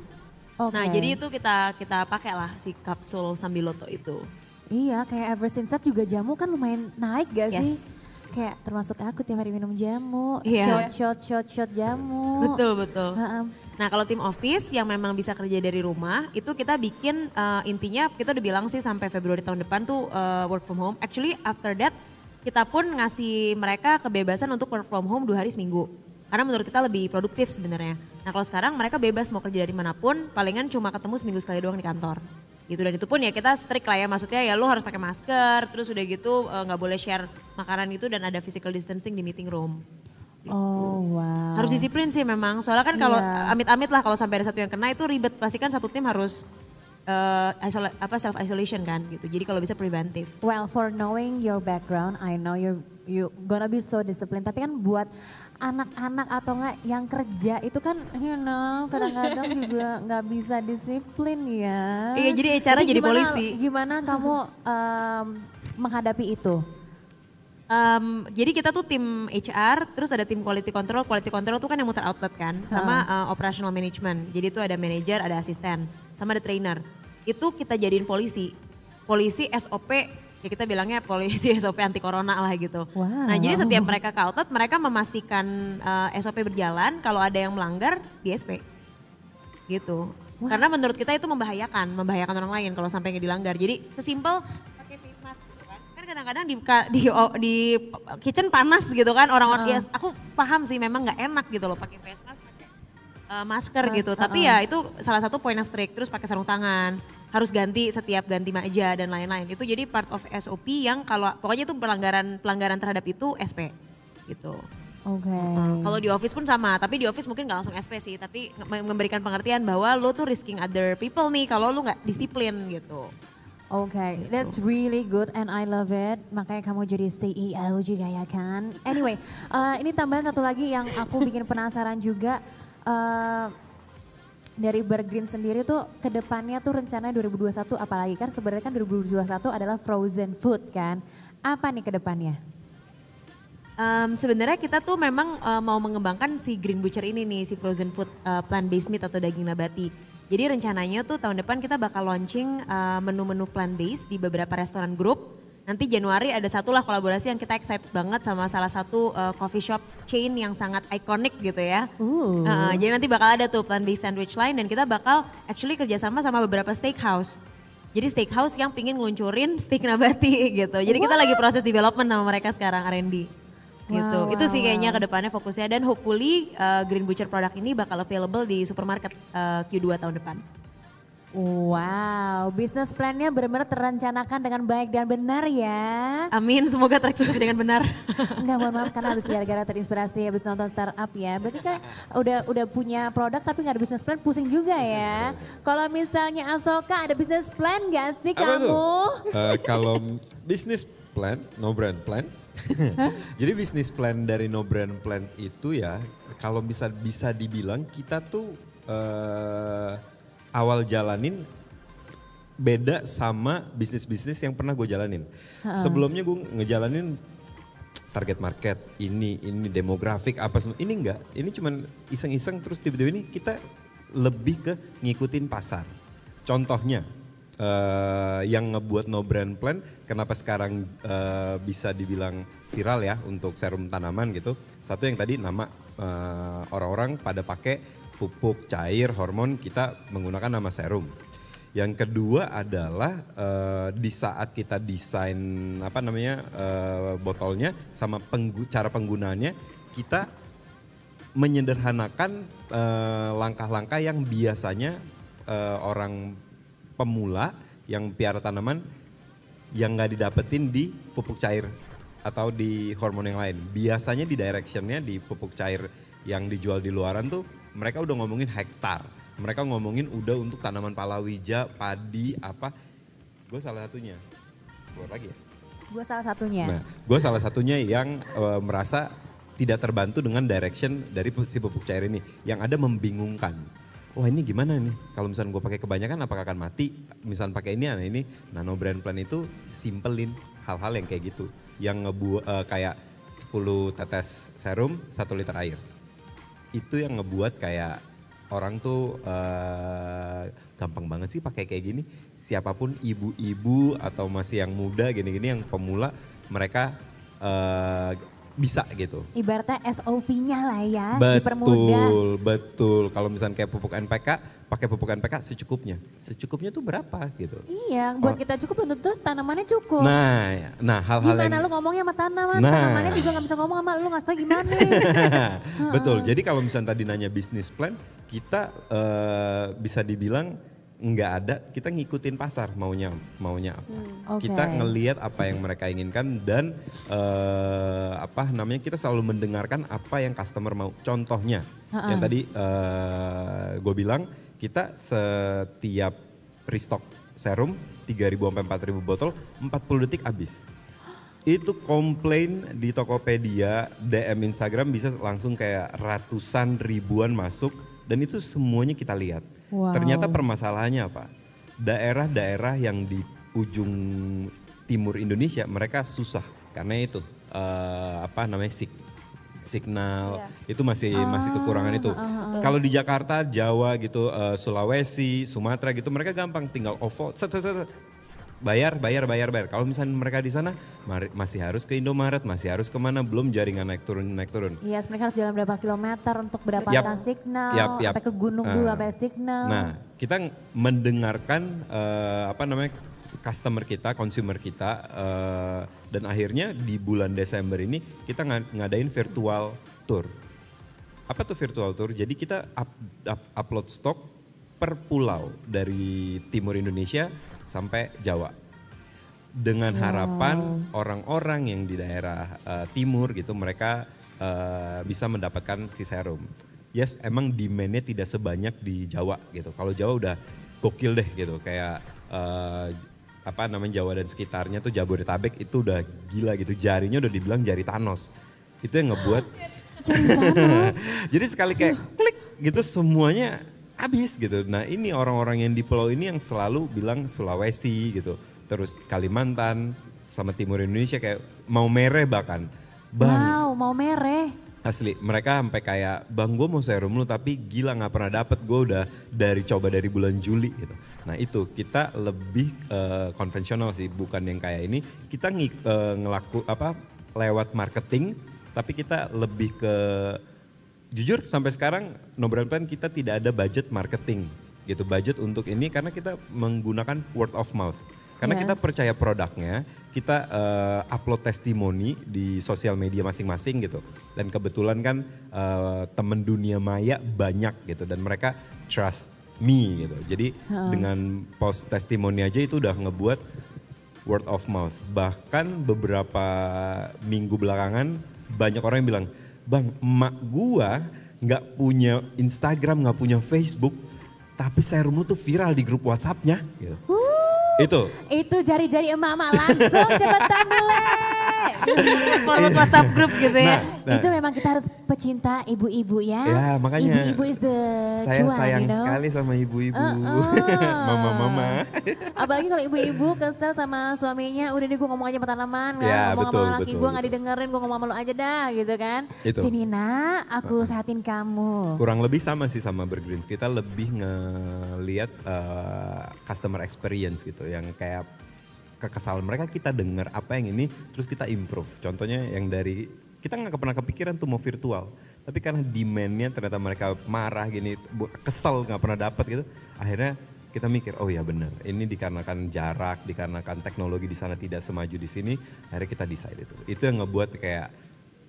Oke. Nah jadi itu kita pakai lah si kapsul sambiloto itu. Iya, kayak ever since that juga jamu kan lumayan naik gak sih? Yes. Kayak termasuk aku tiap hari minum jamu, Iya. shot jamu. Betul. Ha-ha. Nah kalau tim office yang memang bisa kerja dari rumah itu kita bikin intinya kita udah bilang sih sampai Februari tahun depan tuh work from home. Actually after that kita pun ngasih mereka kebebasan untuk work from home 2 hari seminggu. Karena menurut kita lebih produktif sebenarnya. Nah kalau sekarang mereka bebas mau kerja dari manapun, palingan cuma ketemu seminggu sekali doang di kantor. Gitu, dan itu pun ya kita strict lah ya, maksudnya ya lo harus pakai masker, terus udah gitu nggak boleh share makanan itu dan ada physical distancing di meeting room. Oh wow. Harus disiplin sih memang, soalnya kan kalau Iya. amit-amit lah kalau sampai ada satu yang kena itu ribet, pasti kan satu tim harus self isolation kan gitu. Jadi kalau bisa preventif. Well, for knowing your background, I know you gonna be so disciplined. Tapi kan buat anak-anak atau enggak yang kerja itu kan, kadang-kadang juga nggak bisa disiplin ya. Iya, jadi HR-nya jadi gimana- polisi. Gimana kamu menghadapi itu? Jadi kita tuh tim HR, terus ada tim quality control. Quality control tuh kan yang muter outlet kan, sama operational management. Jadi itu ada manager, ada asisten, sama ada trainer. Itu kita jadiin polisi SOP, ya kita bilangnya polisi SOP anti corona lah gitu. Wow. Nah jadi setiap mereka ke outlet, mereka memastikan SOP berjalan, kalau ada yang melanggar di SP. Gitu. Karena menurut kita itu membahayakan orang lain kalau sampai nggak dilanggar. Jadi sesimpel pakai face mask gitu kan. Kan kadang-kadang di kitchen panas gitu kan, orang-orang ya, aku paham sih memang nggak enak gitu loh pakai face mask, pakai masker gitu. Tapi ya itu salah satu poin yang strict. Terus pakai sarung tangan, harus ganti setiap ganti meja dan lain-lain. Itu jadi part of SOP yang kalau pokoknya itu pelanggaran terhadap itu SP gitu. Oke. Kalau di office pun sama, tapi di office mungkin nggak langsung SP sih, tapi memberikan pengertian bahwa lo tuh risking other people nih kalau lo nggak disiplin gitu. Oke, that's really good and I love it. Makanya kamu jadi CEO juga ya kan. Anyway, ini tambahan satu lagi yang aku bikin penasaran juga. Dari Bergreen sendiri tuh kedepannya tuh rencananya 2021 apalagi kan sebenarnya kan 2021 adalah frozen food kan. Apa nih kedepannya? Sebenarnya kita tuh memang mau mengembangkan si Green Butcher ini nih, si frozen food plant-based meat atau daging nabati. Jadi rencananya tuh tahun depan kita bakal launching menu-menu plant-based di beberapa restoran grup. Nanti Januari ada satu lah kolaborasi yang kita excited banget sama salah satu coffee shop chain yang sangat ikonik gitu ya. Jadi nanti bakal ada tuh plant-based sandwich line dan kita bakal actually kerjasama sama beberapa steakhouse. Jadi steakhouse yang pingin ngeluncurin steak nabati gitu. Jadi kita lagi proses development sama mereka sekarang R&D. Gitu. Wow, Itu sih wow, kayaknya wow. kedepannya fokusnya dan hopefully Green Butcher produk ini bakal available di supermarket Q2 tahun depan. Wow, bisnis plannya benar-benar terencanakan dengan baik dan benar ya. Amin, semoga tereksekusi dengan benar. Enggak, mohon maaf karena habis gara-gara terinspirasi habis nonton startup ya. Berarti kan udah punya produk tapi nggak ada bisnis plan, pusing juga ya. Kalau misalnya Asoka ada bisnis plan nggak sih Apa kamu? tuh? Kalau bisnis plan, no brand plan. Jadi bisnis plan dari no brand plan itu ya, kalau bisa dibilang kita tuh awal jalanin beda sama bisnis-bisnis yang pernah gue jalanin. Sebelumnya gue ngejalanin target market, ini demografik apa semua. Ini enggak, ini cuman iseng-iseng terus tiba-tiba ini kita lebih ke ngikutin pasar. Contohnya yang ngebuat no brand plan, kenapa sekarang bisa dibilang viral ya untuk serum tanaman gitu. Satu yang tadi nama orang-orang pada pakai pupuk cair hormon, kita menggunakan nama serum. Yang kedua adalah di saat kita desain botolnya sama cara penggunaannya, kita menyederhanakan langkah-langkah yang biasanya orang pemula yang piara tanaman yang nggak didapetin di pupuk cair atau di hormon yang lain. Biasanya di directionnya di pupuk cair yang dijual di luaran tuh mereka udah ngomongin hektar. Mereka ngomongin udah untuk tanaman palawija, padi, apa. Gue salah satunya. Gue lagi ya? Gue salah satunya. Nah, gue salah satunya yang merasa tidak terbantu dengan direction dari si pupuk cair ini. Yang ada membingungkan. Wah ini gimana nih? Kalau misalnya gue pakai kebanyakan apakah akan mati? Misalnya pakai ini, no brand plan itu simpelin hal-hal yang kayak gitu. Yang kayak 10 tetes serum, 1 liter air. Itu yang ngebuat kayak orang tuh gampang banget sih pakai kayak gini. Siapapun ibu-ibu atau masih yang muda gini-gini yang pemula mereka bisa gitu. Ibaratnya SOP-nya lah ya, dipermudah. Betul. Kalau misalnya kayak pupuk NPK, pakai pupuk NPK secukupnya. Secukupnya tuh berapa gitu. Iya, buat kita cukup belum tentu tanamannya cukup. Nah hal-hal Gimana yang... lu ngomongnya sama tanamannya juga gak bisa ngomong sama lu, ngasih tau gimana. Betul, jadi kalau misalnya tadi nanya bisnis plan, kita bisa dibilang nggak ada, kita ngikutin pasar maunya apa. Okay. Kita ngelihat apa yang mereka inginkan dan kita selalu mendengarkan apa yang customer mau. Contohnya yang tadi gue bilang, kita setiap restock serum 3.000 sampai 4.000 botol 40 detik habis. Itu komplain di Tokopedia, DM Instagram bisa langsung kayak ratusan ribuan masuk dan itu semuanya kita lihat. Wow. Ternyata permasalahannya apa? Daerah-daerah yang di ujung timur Indonesia mereka susah karena itu signal itu masih kekurangan itu. Kalau di Jakarta, Jawa gitu, Sulawesi, Sumatera gitu mereka gampang tinggal OVO bayar. Kalau misalnya mereka di sana masih harus ke Indomaret, masih harus kemana, belum jaringan naik turun. Iya, mereka harus jalan berapa kilometer untuk mendapatkan signal, sampai ke gunung dulu sampai signal. Nah, kita mendengarkan customer kita, consumer kita, dan akhirnya di bulan Desember ini kita ngadain virtual tour. Apa tuh virtual tour? Jadi kita upload stok per pulau dari timur Indonesia sampai Jawa. Dengan harapan orang-orang yang di daerah timur gitu mereka bisa mendapatkan si serum. Yes, emang demand-nya tidak sebanyak di Jawa gitu. Kalau Jawa udah gokil deh gitu, kayak Jawa dan sekitarnya tuh Jabodetabek itu udah gila gitu. Jarinya udah dibilang jari Thanos. Itu yang ngebuat Jari Thanos. Jadi sekali kayak klik gitu semuanya habis gitu. Nah ini orang-orang yang di pulau ini yang selalu bilang Sulawesi gitu. Terus Kalimantan sama timur Indonesia kayak mau mereh bahkan. Wow, mau mereh. Asli, mereka sampai kayak, bang gue mau serum lu tapi gila gak pernah dapet, gue udah coba dari bulan Juli gitu. Nah itu kita lebih konvensional sih, bukan yang kayak ini. Kita lewat marketing, tapi kita lebih ke, jujur sampai sekarang No Brand Plan kita tidak ada budget marketing gitu, budget untuk ini karena kita menggunakan word of mouth. Karena kita Yes. percaya produknya, kita upload testimoni di sosial media masing-masing gitu. Dan kebetulan kan temen dunia maya banyak gitu dan mereka trust me gitu. Jadi dengan post testimoni aja itu udah ngebuat word of mouth. Bahkan beberapa minggu belakangan banyak orang yang bilang, "Bang, emak gua nggak punya Instagram, nggak punya Facebook, tapi serum lu tuh viral di grup WhatsApp-nya." Gitu. Itu jari-jari emak-emak langsung cepetan mulai. Forward WhatsApp group gitu ya. Nah. Itu memang kita harus pecinta ibu-ibu ya. Ya, makanya Ibu-ibu is the saya cuan, sayang you know? sekali sama ibu-ibu, mama-mama. Apalagi kalau ibu-ibu kesel sama suaminya, udah deh gue ngomong aja sama tanaman, Ya, ngomong betul, sama laki betul, gue gak betul. didengerin, gue ngomong sama lu aja dah gitu kan. Itu. Sini nak, aku sehatin kamu. Kurang lebih sama sih sama Bergreens, kita lebih ngelihat customer experience gitu, yang kayak kekesalan mereka kita dengar apa yang ini terus kita improve. Contohnya yang dari kita nggak pernah kepikiran tuh mau virtual, tapi karena demandnya ternyata mereka marah gini, kesel nggak pernah dapat gitu, akhirnya kita mikir oh ya benar ini dikarenakan jarak, dikarenakan teknologi di sana tidak semaju di sini, akhirnya kita decide itu yang ngebuat kayak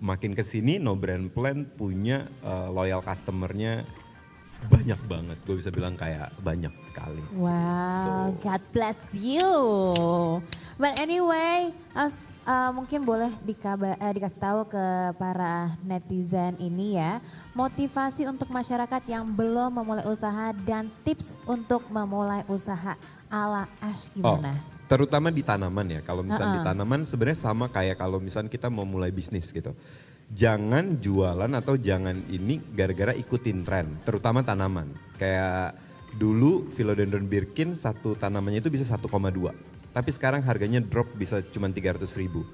makin kesini No Brand Plan punya loyal customernya banyak banget, gue bisa bilang kayak banyak sekali. Wow, God bless you. But anyway, mungkin boleh dikasih tahu ke para netizen ini ya, motivasi untuk masyarakat yang belum memulai usaha dan tips untuk memulai usaha ala Ash gimana? Terutama di tanaman ya, kalau misalnya di tanaman sebenarnya sama kayak kalau misalnya kita mau mulai bisnis gitu. Jangan jualan atau jangan ini gara-gara ikutin tren, terutama tanaman. Kayak dulu Philodendron Birkin satu tanamannya itu bisa 1,2. Tapi sekarang harganya drop bisa cuma 300.000.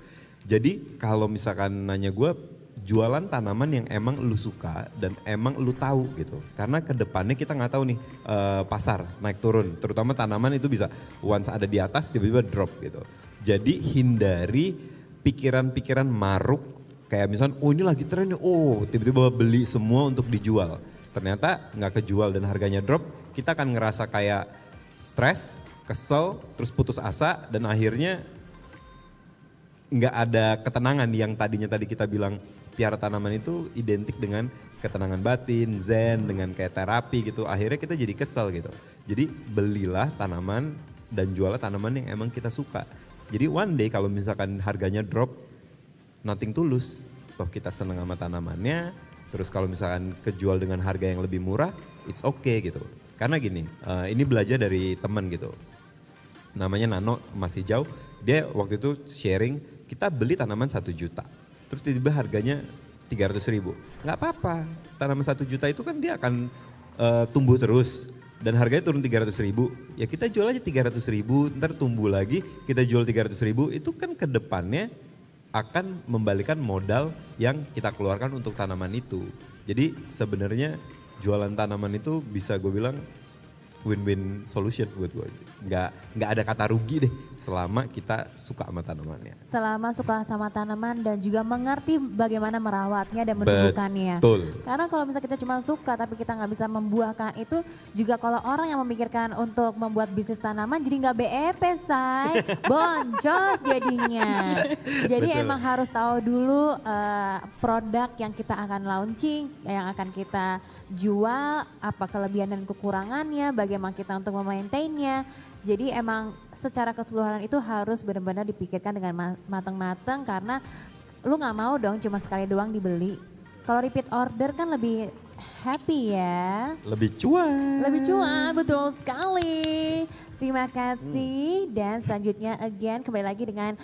Jadi kalau misalkan nanya gue, jualan tanaman yang emang lu suka dan emang lu tahu gitu. Karena kedepannya kita nggak tahu nih pasar naik turun, terutama tanaman itu bisa once ada di atas tiba-tiba drop gitu. Jadi hindari pikiran-pikiran maruk. Kayak misalnya, oh ini lagi tren nih, oh tiba-tiba beli semua untuk dijual. Ternyata nggak kejual dan harganya drop, kita akan ngerasa kayak stres, kesel, terus putus asa dan akhirnya nggak ada ketenangan yang tadinya tadi kita bilang piara tanaman itu identik dengan ketenangan batin, zen, dengan kayak terapi gitu. Akhirnya kita jadi kesel gitu. Jadi belilah tanaman dan jualah tanaman yang emang kita suka. Jadi one day kalau misalkan harganya drop, nothing tulus. Toh kita seneng sama tanamannya, terus kalau misalkan kejual dengan harga yang lebih murah, it's okay gitu. Karena gini, ini belajar dari teman gitu. Namanya Nano, masih jauh. Dia waktu itu sharing, kita beli tanaman 1 juta. Terus tiba-tiba harganya 300.000. Nggak apa-apa, tanaman 1 juta itu kan dia akan tumbuh terus. Dan harganya turun 300.000, ya kita jual aja 300.000, ntar tumbuh lagi, kita jual 300.000, itu kan ke depannya akan membalikan modal yang kita keluarkan untuk tanaman itu. Jadi sebenarnya jualan tanaman itu bisa gue bilang win-win solution buat gue. Nggak ada kata rugi deh selama kita suka sama tanamannya. Selama suka sama tanaman dan juga mengerti bagaimana merawatnya dan menumbuhkannya. Betul. Karena kalau misalnya kita cuma suka tapi kita nggak bisa membuahkan itu, juga kalau orang yang memikirkan untuk membuat bisnis tanaman jadi nggak BEP say, boncos jadinya. Jadi Betul. emang harus tahu dulu produk yang kita akan launching, yang akan kita jual, apa kelebihan dan kekurangannya, bagaimana kita untuk memaintainnya. Jadi emang secara keseluruhan itu harus benar-benar dipikirkan dengan matang-matang karena lu nggak mau dong cuma sekali doang dibeli. Kalau repeat order kan lebih happy ya. Lebih cuan. Lebih cuan, betul sekali. Terima kasih dan selanjutnya again kembali lagi dengan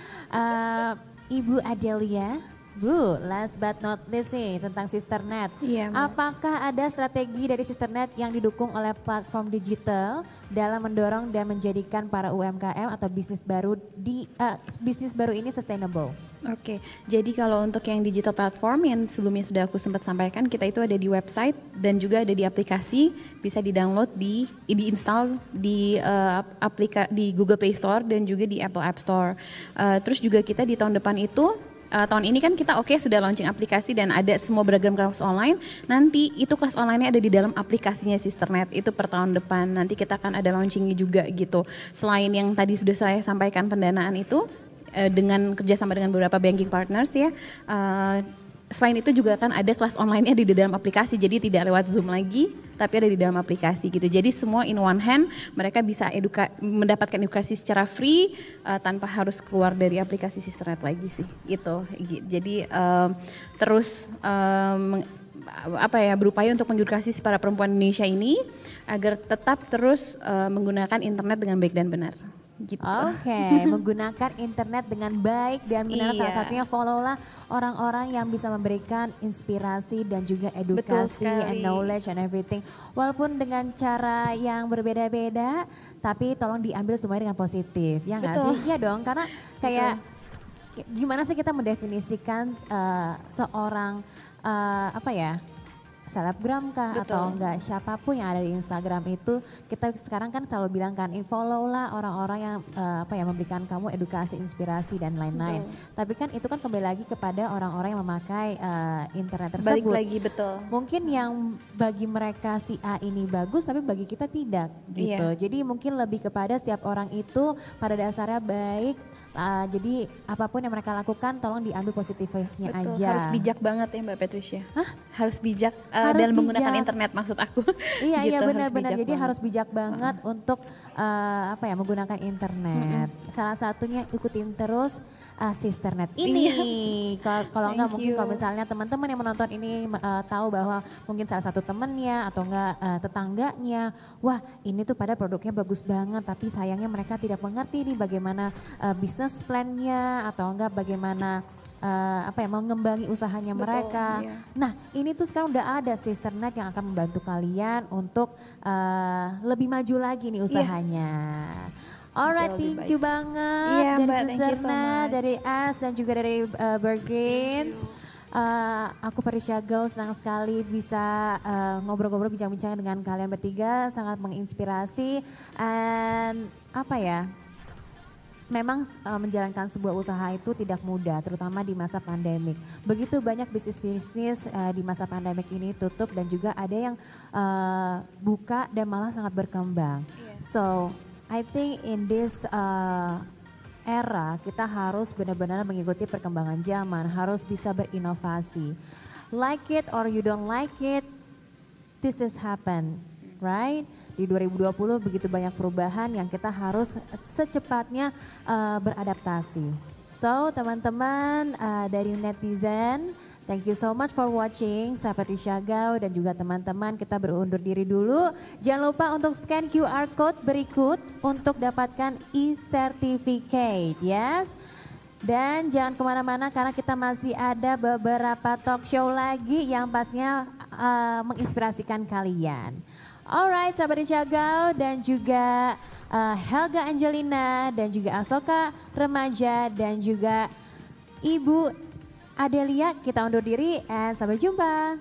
Ibu Adelia. Bu, last but not least nih tentang Sisternet. Iya, Mbak. Apakah ada strategi dari Sisternet yang didukung oleh platform digital dalam mendorong dan menjadikan para UMKM atau bisnis baru ini sustainable? Oke, jadi kalau untuk yang digital platform yang sebelumnya sudah aku sempat sampaikan, kita itu ada di website dan juga ada di aplikasi, bisa di-download, di-install di di Google Play Store dan juga di Apple App Store. Terus juga kita di tahun depan itu tahun ini kan kita sudah launching aplikasi dan ada semua beragam kelas online. Nanti itu kelas online-nya ada di dalam aplikasinya Sisternet. Itu per tahun depan. Nanti kita akan ada launchingnya juga gitu. Selain yang tadi sudah saya sampaikan pendanaan itu dengan kerjasama dengan beberapa banking partners ya. Selain itu juga kan ada kelas online-nya di dalam aplikasi, jadi tidak lewat Zoom lagi, tapi ada di dalam aplikasi gitu. Jadi semua in one hand, mereka bisa mendapatkan edukasi secara free tanpa harus keluar dari aplikasi Sisternet lagi sih, gitu. Jadi terus berupaya untuk mengedukasi para perempuan Indonesia ini agar tetap terus menggunakan internet dengan baik dan benar. Gitu. Oke, menggunakan internet dengan baik dan benar. Salah satunya follow-lah orang-orang yang bisa memberikan inspirasi dan juga edukasi and knowledge and everything. Walaupun dengan cara yang berbeda-beda, tapi tolong diambil semuanya dengan positif. Ya nggak sih? Iya dong, karena kayak gimana sih kita mendefinisikan seorang selebgram kah atau enggak siapapun yang ada di Instagram itu, kita sekarang kan selalu bilang kan follow lah orang-orang yang memberikan kamu edukasi, inspirasi dan lain-lain. Tapi kan itu kan kembali lagi kepada orang-orang yang memakai internet tersebut. Balik lagi, betul. Mungkin yang bagi mereka si A ini bagus tapi bagi kita tidak gitu. Jadi mungkin lebih kepada setiap orang itu pada dasarnya baik. Jadi apapun yang mereka lakukan tolong diambil positifnya aja. Harus bijak banget ya Mbak Patricia. Harus bijak harus dalam bijak. menggunakan internet maksud aku. Iya gitu, benar-benar. Jadi harus bijak banget untuk menggunakan internet. Salah satunya ikutin terus Sisternet ini. Kalau enggak mungkin kalau misalnya teman-teman yang menonton ini tahu bahwa mungkin salah satu temennya atau enggak tetangganya, wah ini tuh pada produknya bagus banget tapi sayangnya mereka tidak mengerti nih bagaimana business plan-nya atau enggak bagaimana mengembangi usahanya mereka. Nah ini tuh sekarang udah ada Sisternet yang akan membantu kalian untuk lebih maju lagi nih usahanya. Alright, thank you banget dari Sisternet, dari As dan juga dari Bergreens. Aku Patricia Gao senang sekali bisa ngobrol-ngobrol bincang-bincang dengan kalian bertiga, sangat menginspirasi. And memang menjalankan sebuah usaha itu tidak mudah, terutama di masa pandemik. Begitu banyak bisnis-bisnis di masa pandemik ini tutup dan juga ada yang buka dan malah sangat berkembang. So, I think in this era kita harus benar-benar mengikuti perkembangan zaman, harus bisa berinovasi. Like it or you don't like it, this is happen, right? Di 2020 begitu banyak perubahan yang kita harus secepatnya beradaptasi. So teman-teman dari netizen, thank you so much for watching. Saya Patricia Gao dan juga teman-teman, kita berundur diri dulu. Jangan lupa untuk scan QR code berikut untuk dapatkan e-certificate, yes. Dan jangan kemana-mana karena kita masih ada beberapa talk show lagi yang pastinya menginspirasikan kalian. Alright, sahabat Patricia Gao dan juga Helga Angelina dan juga Asoka Remaja dan juga Ibu Adelia, kita undur diri and sampai jumpa.